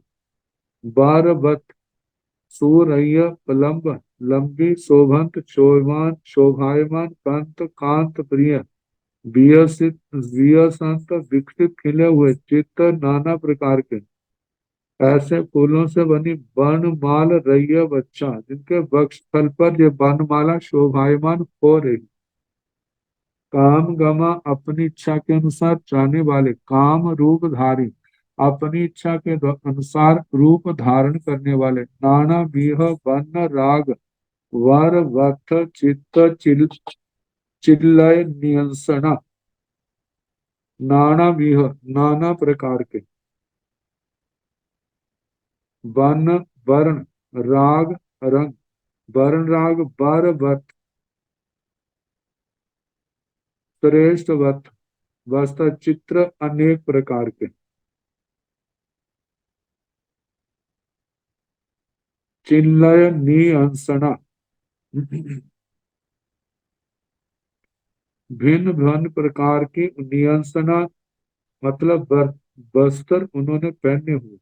बारवत सूरय्य पलम्ब लंबी शोभंत शोभमान शोभायमान कांत कांत प्रिय वियसित वियसंत विकसित खिले हुए चित्त नाना प्रकार के ऐसे फूलों से बनी बनमाल रैया बच्चा जिनके वक्षस्थल पर ये बनमाला शोभायमान हो रही। काम गमा अपनी इच्छा के अनुसार चाहने वाले काम रूप धारी अपनी इच्छा के अनुसार रूप धारण करने वाले नाना बीह वर्ण राग वर वथ चित्त चिल्लय नियंसना नाना बीह नाना प्रकार के वर्ण वर्ण राग रंग वर्ण राग वर वथ श्रेष्ठ वथ वस्त्र चित्र अनेक प्रकार के चिल्लय नियंसना भिन्न भिन्न प्रकार की नियंसना मतलब वस्त्र उन्होंने पहने हुए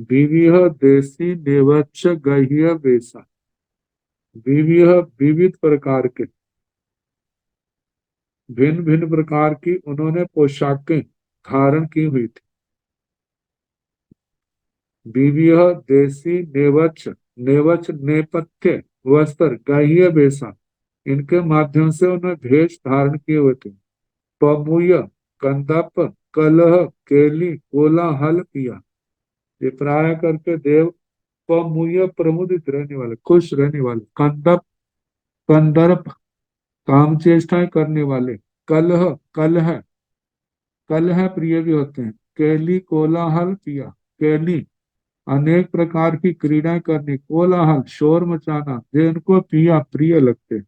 विविध देसी नेवच्छ गह्य वेशा विविध विविध प्रकार के भिन्न भिन्न प्रकार की उन्होंने पोशाकें धारण की हुई थी। विविध देसी नेवच्छ नेवच्छ नेपथ्य वस्त्र गह्य वेशा इनके माध्यम से उन्हें भेष धारण किए हुए थे। पमुय कंदप कलह केली कोलाहल किया ये प्राय करके देव पमुय प्रमुदित रहने वाले खुश रहने वाले कंदप कंदर्प काम चेष्टाएं करने वाले कलह कलह कलह प्रिय भी होते हैं केली कोलाहल किया केली अनेक प्रकार की क्रीड़ाएं करनी कोलाहल शोर मचाना जिनको पिया प्रिय लगते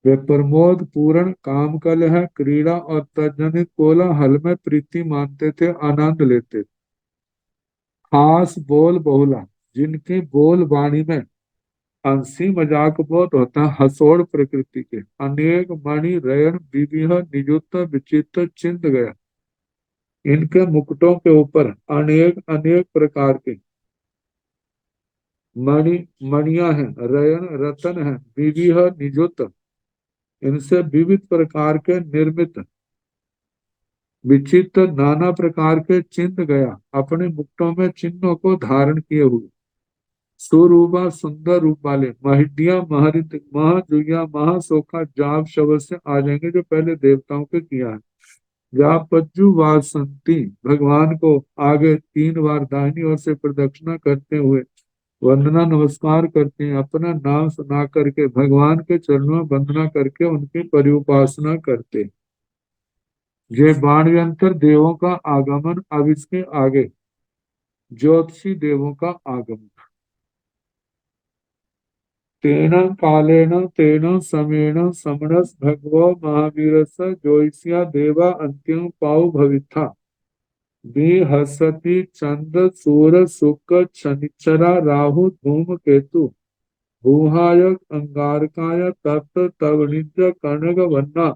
वे प्रमोद पूर्ण काम कलह क्रीड़ा और तजनित कोलाहल में प्रीति मानते थे आनंद लेते खास बोल बहुला जिनकी बोल वाणी में हंसी मजाक बहुत होता है हसोड़ प्रकृति के अनेक मणि रयन विविध निजुत विचित्र चिंत गया इनके मुकुटों के ऊपर अनेक अनेक प्रकार के मणि मणियां हैं रयन रतन है विविध निजुत इनसे विविध प्रकार के निर्मित विचित्र नाना प्रकार के चिन्ह गया अपने मुक्तों में चिन्हों को धारण किए हुए सुरूपा सुंदर रूप वाले महिडिया महरित महाजुया महासोखा जाप शब्द से आ जाएंगे जो पहले देवताओं के किया है जापज्जु वासंती भगवान को आगे 3 बार दाहिनी ओर से प्रदक्षिणा करते हुए वंदना नमस्कार करते हैं अपना नाम सुना करके भगवान के चरणों में वंदना करके उनकी परिउपासना करते हैं ये बाणव्यंतर देवों का आगमन अब इसके आगे ज्योतिषी देवों का आगमन तेन कालेन तेन समेन समणस भगवो महावीरस ज्योतिष्या देवा अंत्यं पाउ भविथा बृहस्पति चंद्र सूर्य शुक्र शनिचरा राहु धूम केतु भूहाय अंगारकाय तप्त तवनिज कनक वन्ना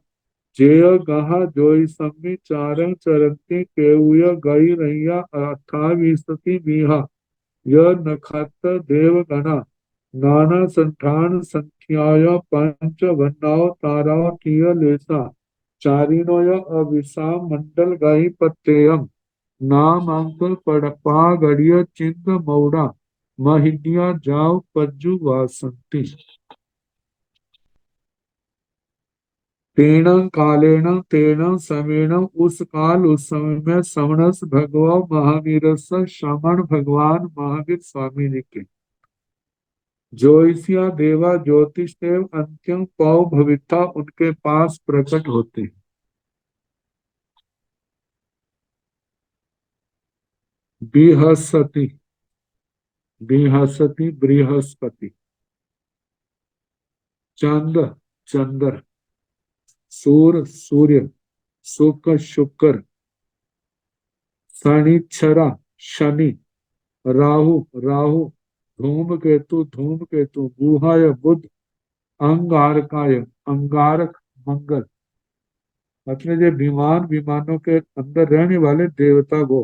जेय गहा जोई सम्मी चारं चरंती केउय गई रैया अथाविस्तति मीहा य नखत देवगणा नाना संठान संख्याय पंच वन्नाव ताराव टीय लेसा चारिणोय अविसाम मंडल गई पत्तेयम नाम अंक पड़पा गड़िय चिंत मौड़ा महिडिया जाव पज्जु वासंती तेन कालेन तेन समेन उस काल उस समय में समणस भगवा महावीर श्रमण भगवान महावीर स्वामी जी के ज्योतिषिया देवा ज्योतिष देव अंत्यम पौ भविता उनके पास प्रकट होते हैं बृहस्पति बृहस्पति बृहस्पति चंद चंद्र सूर्य सूर्य शुक्र शुक्र शनिच्छरा शनि राहु राहु धूमकेतु धूमकेतु गुहाय बुध अंगारकाय अंगारक मंगल मतलब ये विमान विमानों के अंदर रहने वाले देवता वो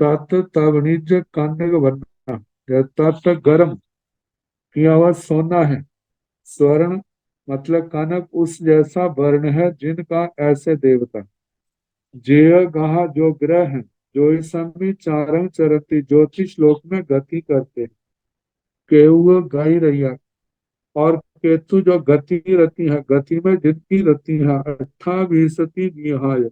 तत् तवनिज कनक वरना, तत् गर्म किया हुआ सोना है। स्वर्ण मतलब कनक उस जैसा वर्ण है जिनका ऐसे देवता। जेय गहा जो ग्रह है, जो इस समय चारंग चरती ज्योतिष लोक में गति करते। केउ गाई रैया, और केतु जो गति रति है, गति में जिनकी रति है। 28 विहाय,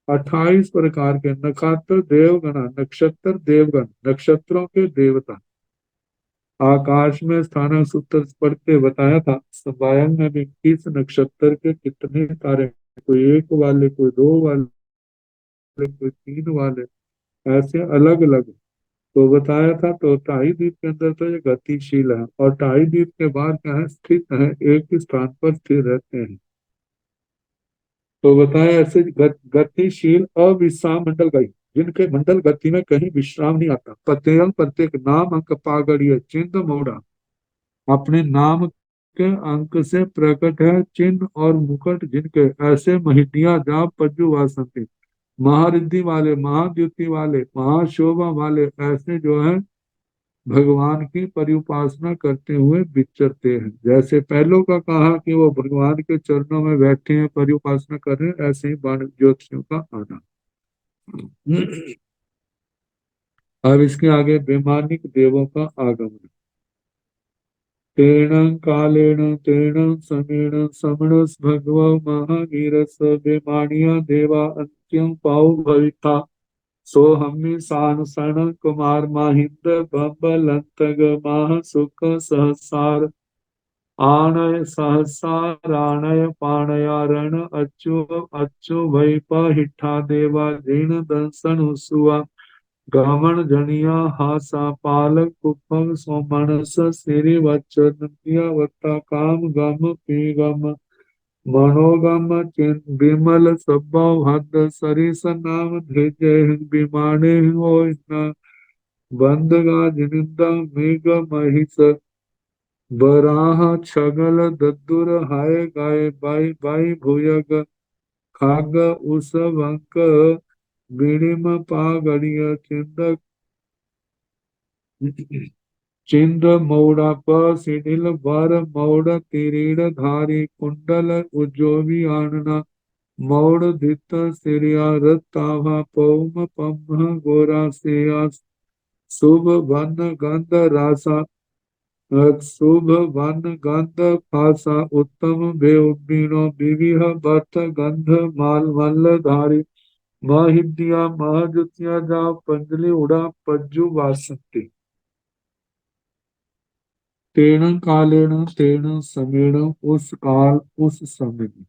28 प्रकार के नक्षत्र देवगण, नक्षत्र देवगण नक्षत्रों के देवता। आकाश में स्थान सूत्र पढ़ के बताया था स्वयं में भी किस नक्षत्र के कितने तारे, कोई एक वाले, कोई दो वाले, कोई तीन वाले, ऐसे अलग अलग तो बताया था। तो टाई द्वीप के अंदर तो ये गतिशील है, और टाई द्वीप के बाहर क्या है, स्थित है, एक ही स्थान पर स्थिर रहते हैं। तो बताया ऐसे गतिशील अविश्राम मंडल गई, जिनके मंडल गति में कहीं विश्राम नहीं आता। प्रत्येक प्रत्येक नाम अंक पागड़िय चिन्ह मोड़ा, अपने नाम के अंक से प्रकट है चिन्ह और मुकुट जिनके, ऐसे महिटियां जा पज्जु वासंती, महारिद्धि वाले, महाद्युति वाले, महाशोभा वाले, ऐसे जो है भगवान की परिउपासना करते हुए विचरते हैं। जैसे पहलों का कहा कि वो भगवान के चरणों में बैठे हैं, परिउपासना कर रहे हैं, ऐसे ही बाण ज्योतिषियों का आना। अब इसके आगे वैमानिक देवों का आगमन। तेण कालेन तेण समेण समणस भगव महावीरस वैमानिया देवा अंत्यं पाउ भविता। सो हम्मि सान सण कुमार माहिंद्र बम्बलंतग माह सुख सहसार। आणय सहसाराणय पाणयारण अच्यु अच्यु वैपहिठा देवा जीर्ण दंसन सुआ। गमन जनिया हासा पालक कुपम सोमनस सिरि वच्चनंदिया वत्ता काम गम पी गम। मनोगम चिन्ह विमल स्वभाव हद सरिस नाम ध्वज विमाने हो बंदगा जिनिंदा मेघ महिष। बराह छगल दद्दुर हाय गाय बाई बाई भूयग। खाग उस वंक बिड़िम पागड़िय चिंद चिंद मौड़ा प सिडिल वर मौड़ तिरीड़ धारी कुंडल उज्जोवी आनना। मौड़ धित सिरिया रतावा पौम पम्ह गोरा सेया। शुभ वन गंध रासा, शुभ वन गंध फासा उत्तम बेउबीनो विविह बत गंध माल मल्लधारी। महिद्या महजुतिया जा पंजलि उड़ा पज्जु वासंती। तेण कालेण तेण समेण उस काल उस समय में।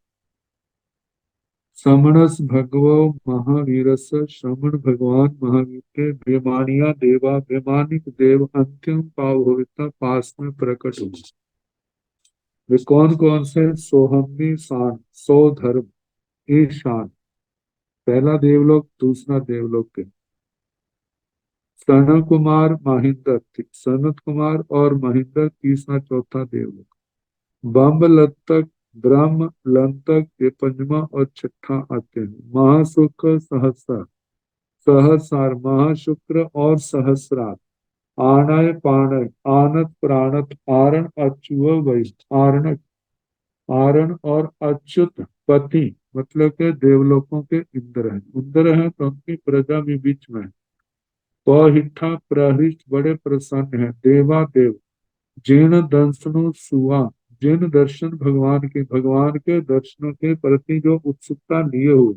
समणस भगवो महावीरस, श्रमण भगवान महावीर के बेमानिया देवा, बेमानिक देव अंतिम पावहोता पास में प्रकट हुए। वे कौन कौन से? सोहम्मी सान, सो धर्म, ईशान, पहला देवलोक, दूसरा देवलोक के। सनत कुमार महिंद्र, सनत कुमार और महिंद्र तीसरा चौथा देवलोक। बम्ब लतक, ब्रह्म लंतक, ये पंचमा और छठा आते हैं। महाशुक्र सहस्र, सहस्रार, महाशुक्र और सहस्रार। आणय पाणय, आनत प्राणत, आरण अच्युत वै, आरणक, आरण और अच्युत पति, मतलब के देवलोकों के इंद्र हैं। इंद्र हैं तो उनकी प्रजा भी बीच में है। पहिठा प्रहृष्ट, बड़े प्रसन्न है। देवा देव, जीर्ण दंसनो सुआ, जिन दर्शन भगवान के, भगवान के दर्शनों के प्रति जो उत्सुकता लिए हुए।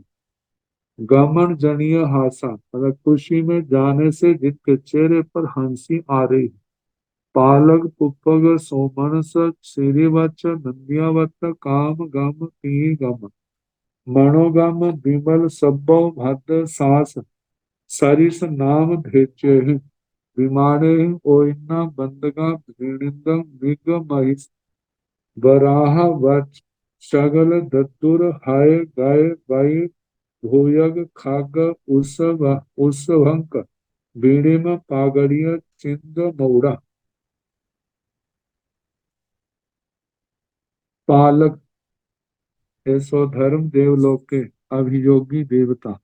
गमन जनीय हासा, मतलब खुशी में जाने से जिनके चेहरे पर हंसी आ रही। पालक पुपग सोमनस श्रीवच नंदियावत काम गम पी गम। मनोगम विमल सब्बव भद्र सास, सरिस नाम भेचे। विमाने ओइना बंदगा भीड़िंदम मृग महिष। वराह वच सगल दद्दुर हाय गाय बाई भूयग। खाग उसवंक बीड़िम पागड़िय चिंद मौड़ा। पालक, ये सो धर्म देवलोक के अभियोगी देवता।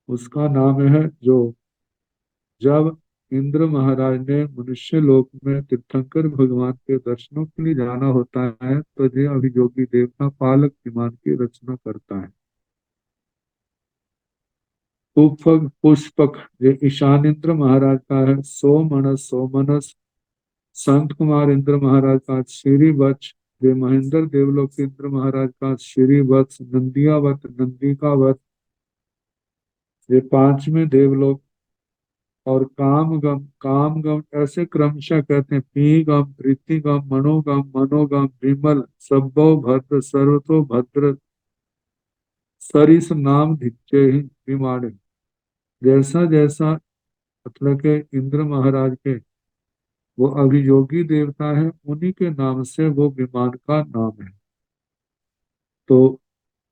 उसका नाम है जो जब इंद्र महाराज ने मनुष्य लोक में तीर्थंकर भगवान के दर्शनों के लिए जाना होता है तो ये अभियोगी देवता पालक विमान की रचना करता है। पुष्पक पुष्पक ये ईशान इंद्र महाराज का है। सोमनस सोमनस संत कुमार इंद्र महाराज का। श्री वत्स ये महेंद्र देवलोक इंद्र महाराज का। श्री वत्स नंदियावत नंदिकावत ये पांचवें देवलोक। और कामगम ऐसे क्रमशः कहते हैं। पीगम प्रीतिगम मनोगम मनोगम विमल सब्बो भद्र सर्वतो भद्र सरिस नाम धिक्चे ही विमाने। जैसा जैसा मतलब के इंद्र महाराज के वो अभियोगी देवता है उन्हीं के नाम से वो विमान का नाम है। तो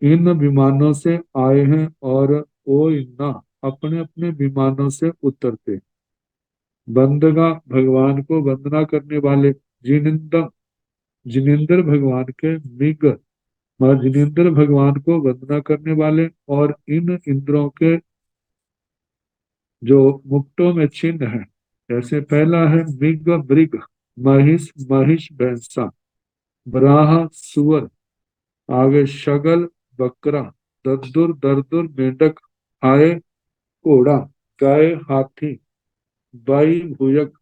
इन विमानों से आए हैं और ओ इन्ना अपने अपने विमानों से उतरते। बंदगा भगवान को वंदना करने वाले। जिनिंदम जिनेन्द्र भगवान के मिग मतलब जिनेन्द्र भगवान को वंदना करने वाले। और इन इंद्रों के जो मुक्टों में चिन्ह है जैसे पहला है मिग मृग महिष महिष भैंसा बराह सुअर आगे शगल बकरा दद्दुर दरदुर मेंढक आए घोड़ा गाय हाथी बाई भूयक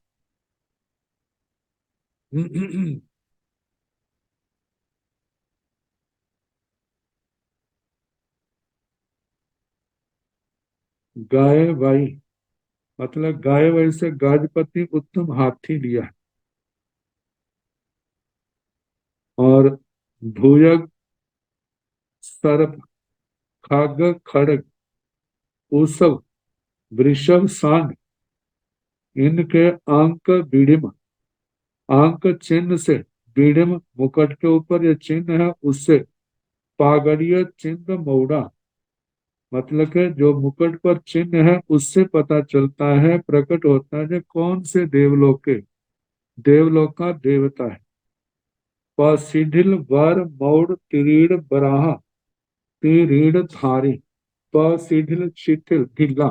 गाय बाई मतलब गाय वाई से गाजपति उत्तम हाथी लिया। और भूयग सर्प खग खड़ग उसव वृषभ सांड इनके अंक बीड़िम अंक चिन्ह से बीड़िम मुकुट के ऊपर ये चिन्ह है उससे पागड़िय चिन्ह मौड़ा मतलब के जो मुकुट पर चिन्ह है उससे पता चलता है प्रकट होता है जो कौन से देवलोक के देवलोक का देवता है। पसिढिल वर मौड़ तिरीड़ बराहा तिरीड़ धारी पसिढिल शिथिल ढीला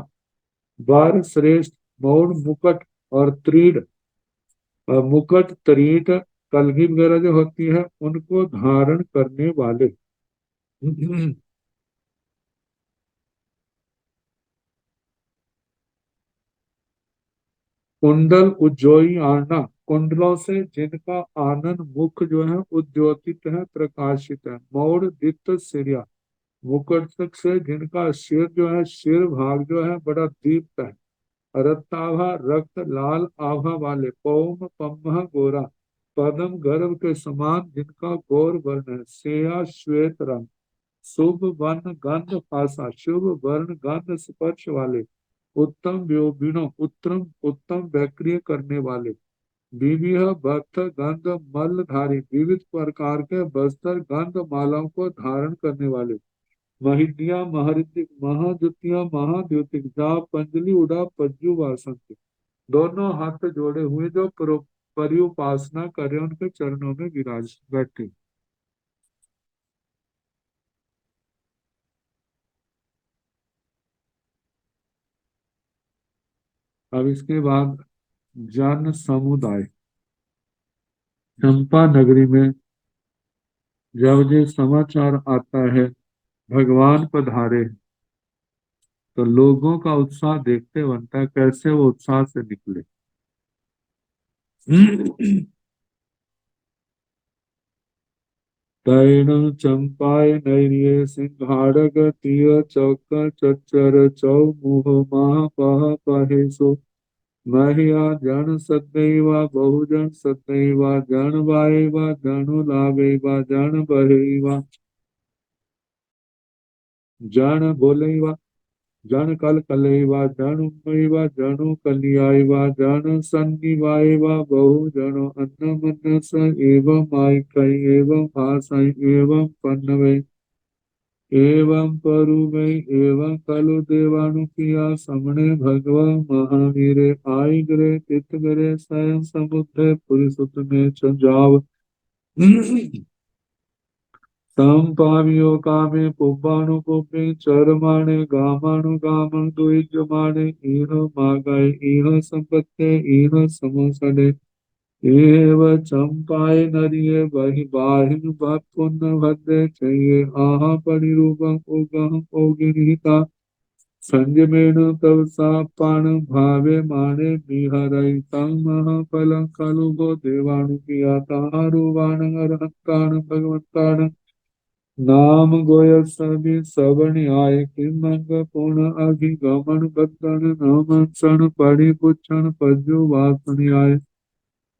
वर श्रेष्ठ मौड़ मुकुट और त्रीड़ मुकुट तरीट कलगी वगैरह जो होती है उनको धारण करने वाले। कुंडल उज्जोई आना कुंडलों से जिनका आनंद मुख जो है उद्योतित है प्रकाशित है। मौड़ दीप्त सिरिया मुकुट तक से जिनका सिर जो है सिर भाग जो है बड़ा दीप्त है। रक्ताभा रक्त लाल आभा वाले पौम पम्ह गोरा पदम गर्भ के समान जिनका गौर वर्ण है। सेया श्वेत रंग शुभ वर्ण गंध पासा शुभ वर्ण गंध स्पर्श वाले उत्तम व्योबिनो उत्तम उत्तम वैक्रिय करने वाले। विविध भक्त गंध मलधारी विविध प्रकार के बस्तर गंध मालाओं को धारण करने वाले। महिद्या महरितिक महाद्युतिया महाद्युतिक जा पंजलि उड़ा पज्जु वासंत दोनों हाथ जोड़े हुए जो परिउपासना कर रहे हैं, उनके चरणों में विराज बैठे। अब इसके बाद जन समुदाय चंपा नगरी में जब ये समाचार आता है भगवान पधारे तो लोगों का उत्साह देखते बनता है कैसे वो उत्साह से निकले। तैणं चंपाय नैर्ये सिंहाड़ग तीय चौक चच्चर चौमुह महापह पहेसो महिया जन सदैवा बहुजन सदैवा जन वाएवा जनु लावेवा जन बहेवा जन बोलेवा जन कल कलेवा जन उम्मैवा जनु कलियावा जन सन्निवाएवा बहु जनो अन्न मन स एवं मायकै एवं भाषै एवं पन्नवै एवं परुवै एवं कलु देवानु किया समणे भगवा महावीरे आई गरे तित गरे स्वयं समुद्र पुरी सुत में जाव। संपावियो कामे पुब्बानुपुब्बे चरमाणे गामानुगामं द्विजमाने इह मागाय इह संपत्ते इह समसने एव चंपाय नरिये बहि बाहिन पुण्य भद्रे चये आहा परिरूपं उगहं ओगिनिता संयमेन तव सापान भावे माने बिहरई तंग फलं खलु गो देवाणु किया तारुवाण अरहंतान भगवंतान नाम गोय सभी सवण आय किमंग पूर्ण अभिगमन बदन नमन सन पढ़ी पुछन पजु वासन आय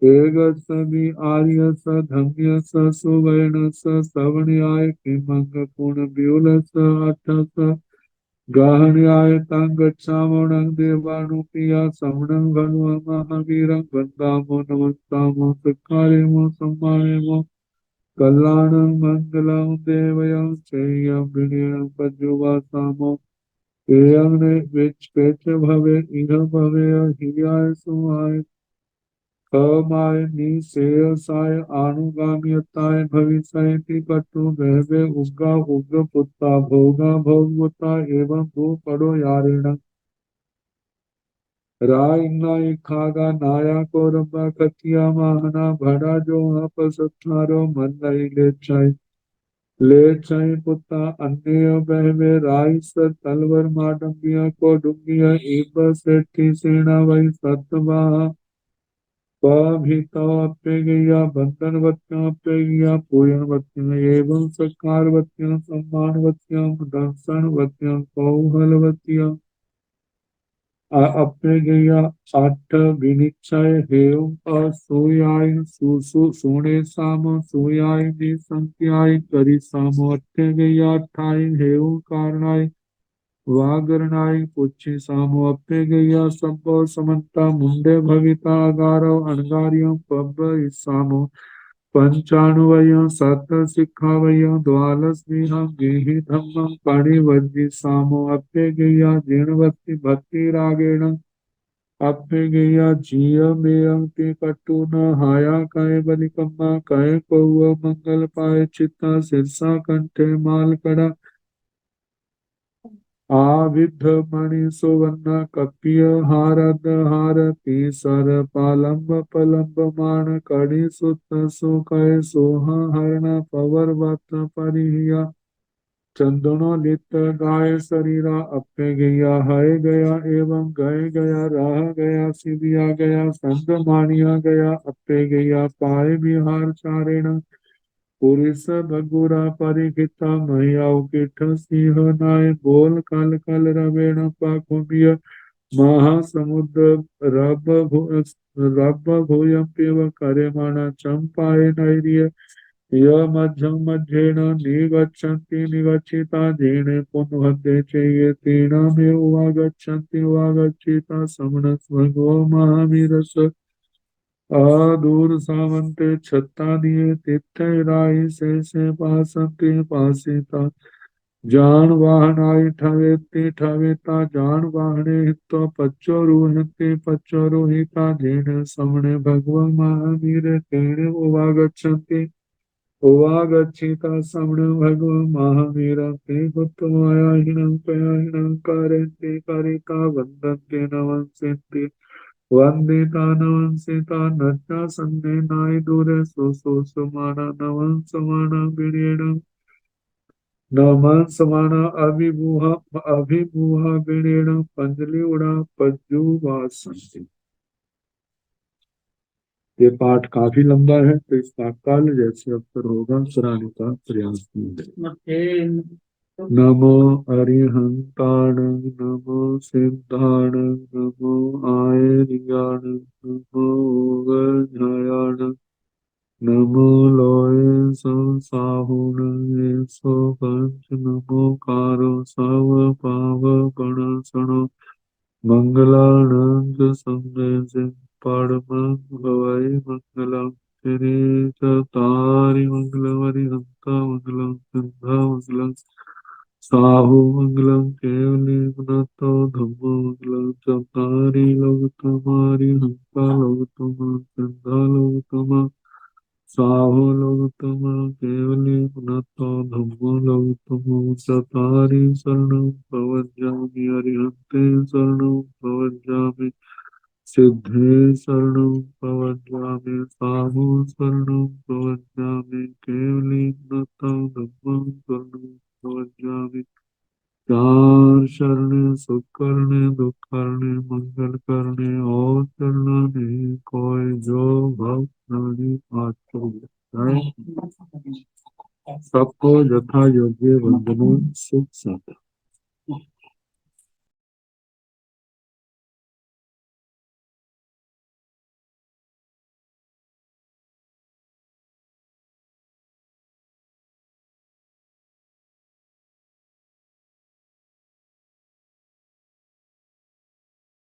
तेग सभी आर्य स धम्य स सुवर्ण स सवण आय किमंग पूर्ण ब्यूल स अठ स गहन आय तंग चामणं देवानुपिया समणं भगव महावीरं वंदामो नमस्तामो सत्कारेमो सम्मानेमो कल्याणं मंगलं देवयं चेयं विनयं पज्जुवासामो एयं ने विच पेच भवे इह भवे हियाय सुहाय खमाय निसेयसाय अनुगाम्यताय भविष्यति पट्टु बहवे उग्गा उग्ग पुत्ता भोगा भोगवता एवं भू पड़ो यारेण राय नाय खागा नाया को रब्बा कथिया माहना भड़ा जो आप सत्तारो मन नहीं ले चाहे पुता अन्य बहवे राय सर तलवर माडंबिया को डुंगिया इब सेठी सेना वही सतवा अप्य गैया बंधन वत्या अप्य गैया पूर्ण वत्या एवं सत्कार वत्या सम्मान वत्या दर्शन वत्या कौहल अपने गैया अठ विनिश्चय हेव असुयाय सुसु सुने साम सुयाय निसंत्याय करी सामो अट्ठे गैया अठाई हेव कारणाय वागरणाय पुच्छे सामो अपने गैया संभव समन्ता मुंडे भविता अगारव अणगारियं पब्ब सामो पंचाणुवयं सत सिखावयं द्वालस विहं गेहि धम्मं पाणिवज्जि सामो अपने गैया जीर्णवत्ति भक्ति रागेण अपने गैया जिय मेयं ते कटु न हाया काय बलिकम्मा काय कौआ मंगल पाए चित्ता सिरसा कंठे माल कड़ा आविध मणि सुवर्ण कपिय हारद हारति सर पालंब पलंब मान कड़ी सुत सुकय सोहा हरण पवर वत परिहिया चंदनो लित गाय शरीरा अपने गैया है गया एवं गए गया रह गया सिबिया गया संत मानिया गया अपने गैया पाए बिहार चारेण पुरुष भगुरा परिहिता महियाऊ किठ सिंह नाय बोल कल कल रवेण पाखुबिय महासमुद्र रब भूयं पिव करे माना चंपाए नैर्य य मध्यं मध्येन निगच्छन्ति निगच्छिता जेने पुनवद्ये चेये तेनामेव वागच्छन्ति वागच्छिता समनस् भगवो महावीरस अदूर सामंते छत्ता दिए तिथे राई से पासंते पासिता जान वाहन आई ठवेता जान वाहने हित्वा पच्चो रूहते पच्चो रोहिता जेन समणे भगवं महावीर तेने उवागच्छन्ति उवागच्छिता समणे भगवं महावीर ते गुप्तमाया हिनं कया हिनं कारयन्ति कारिका वन्दन्ते नमस्यन्ति वंदिता नमन सीता नचा संदे नाय दूरे सो समाना नमन समाना विणेण नमन समाना अभिभूहा विणेण पंजलि उड़ा पज्जु वासंति। ये पाठ काफी लंबा है तो इसका काल जैसे अवसर होगा सुनाने का प्रयास कीजिए। नमो अरिहंताण नमो सिद्धाण नमो आयर्याण नमो गजायाण नमो लोय संसाहुण सो पंच नमो कारो सव पाव गणसणो मंगलानंद संदेश परमं भवै मंगलम श्री चतारि मंगलम हरिहंता मंगलम सिद्धा मंगलम साहु मंगलम केवली गुणतो धम्मो मंगलम चतारि लोक तुम्हारी हंता लोक तुम सिद्धा लोक तुम साहो लघुतम केवली पुनतो धम्मो लघुतम चतारि शरणं प्रवज्जामि अरिहन्ते शरणं प्रवज्जामि सिद्धे शरणं प्रवज्जामि साहो शरणं प्रवज्जामि केवली पुनतो धम्मं शरणं प्रवज्जामि चार शरण सुख करने दुख करने मंगल करने और करना नहीं कोई जो भक्त नहीं आचरण सबको यथा योग्य वंदना सुख साथ।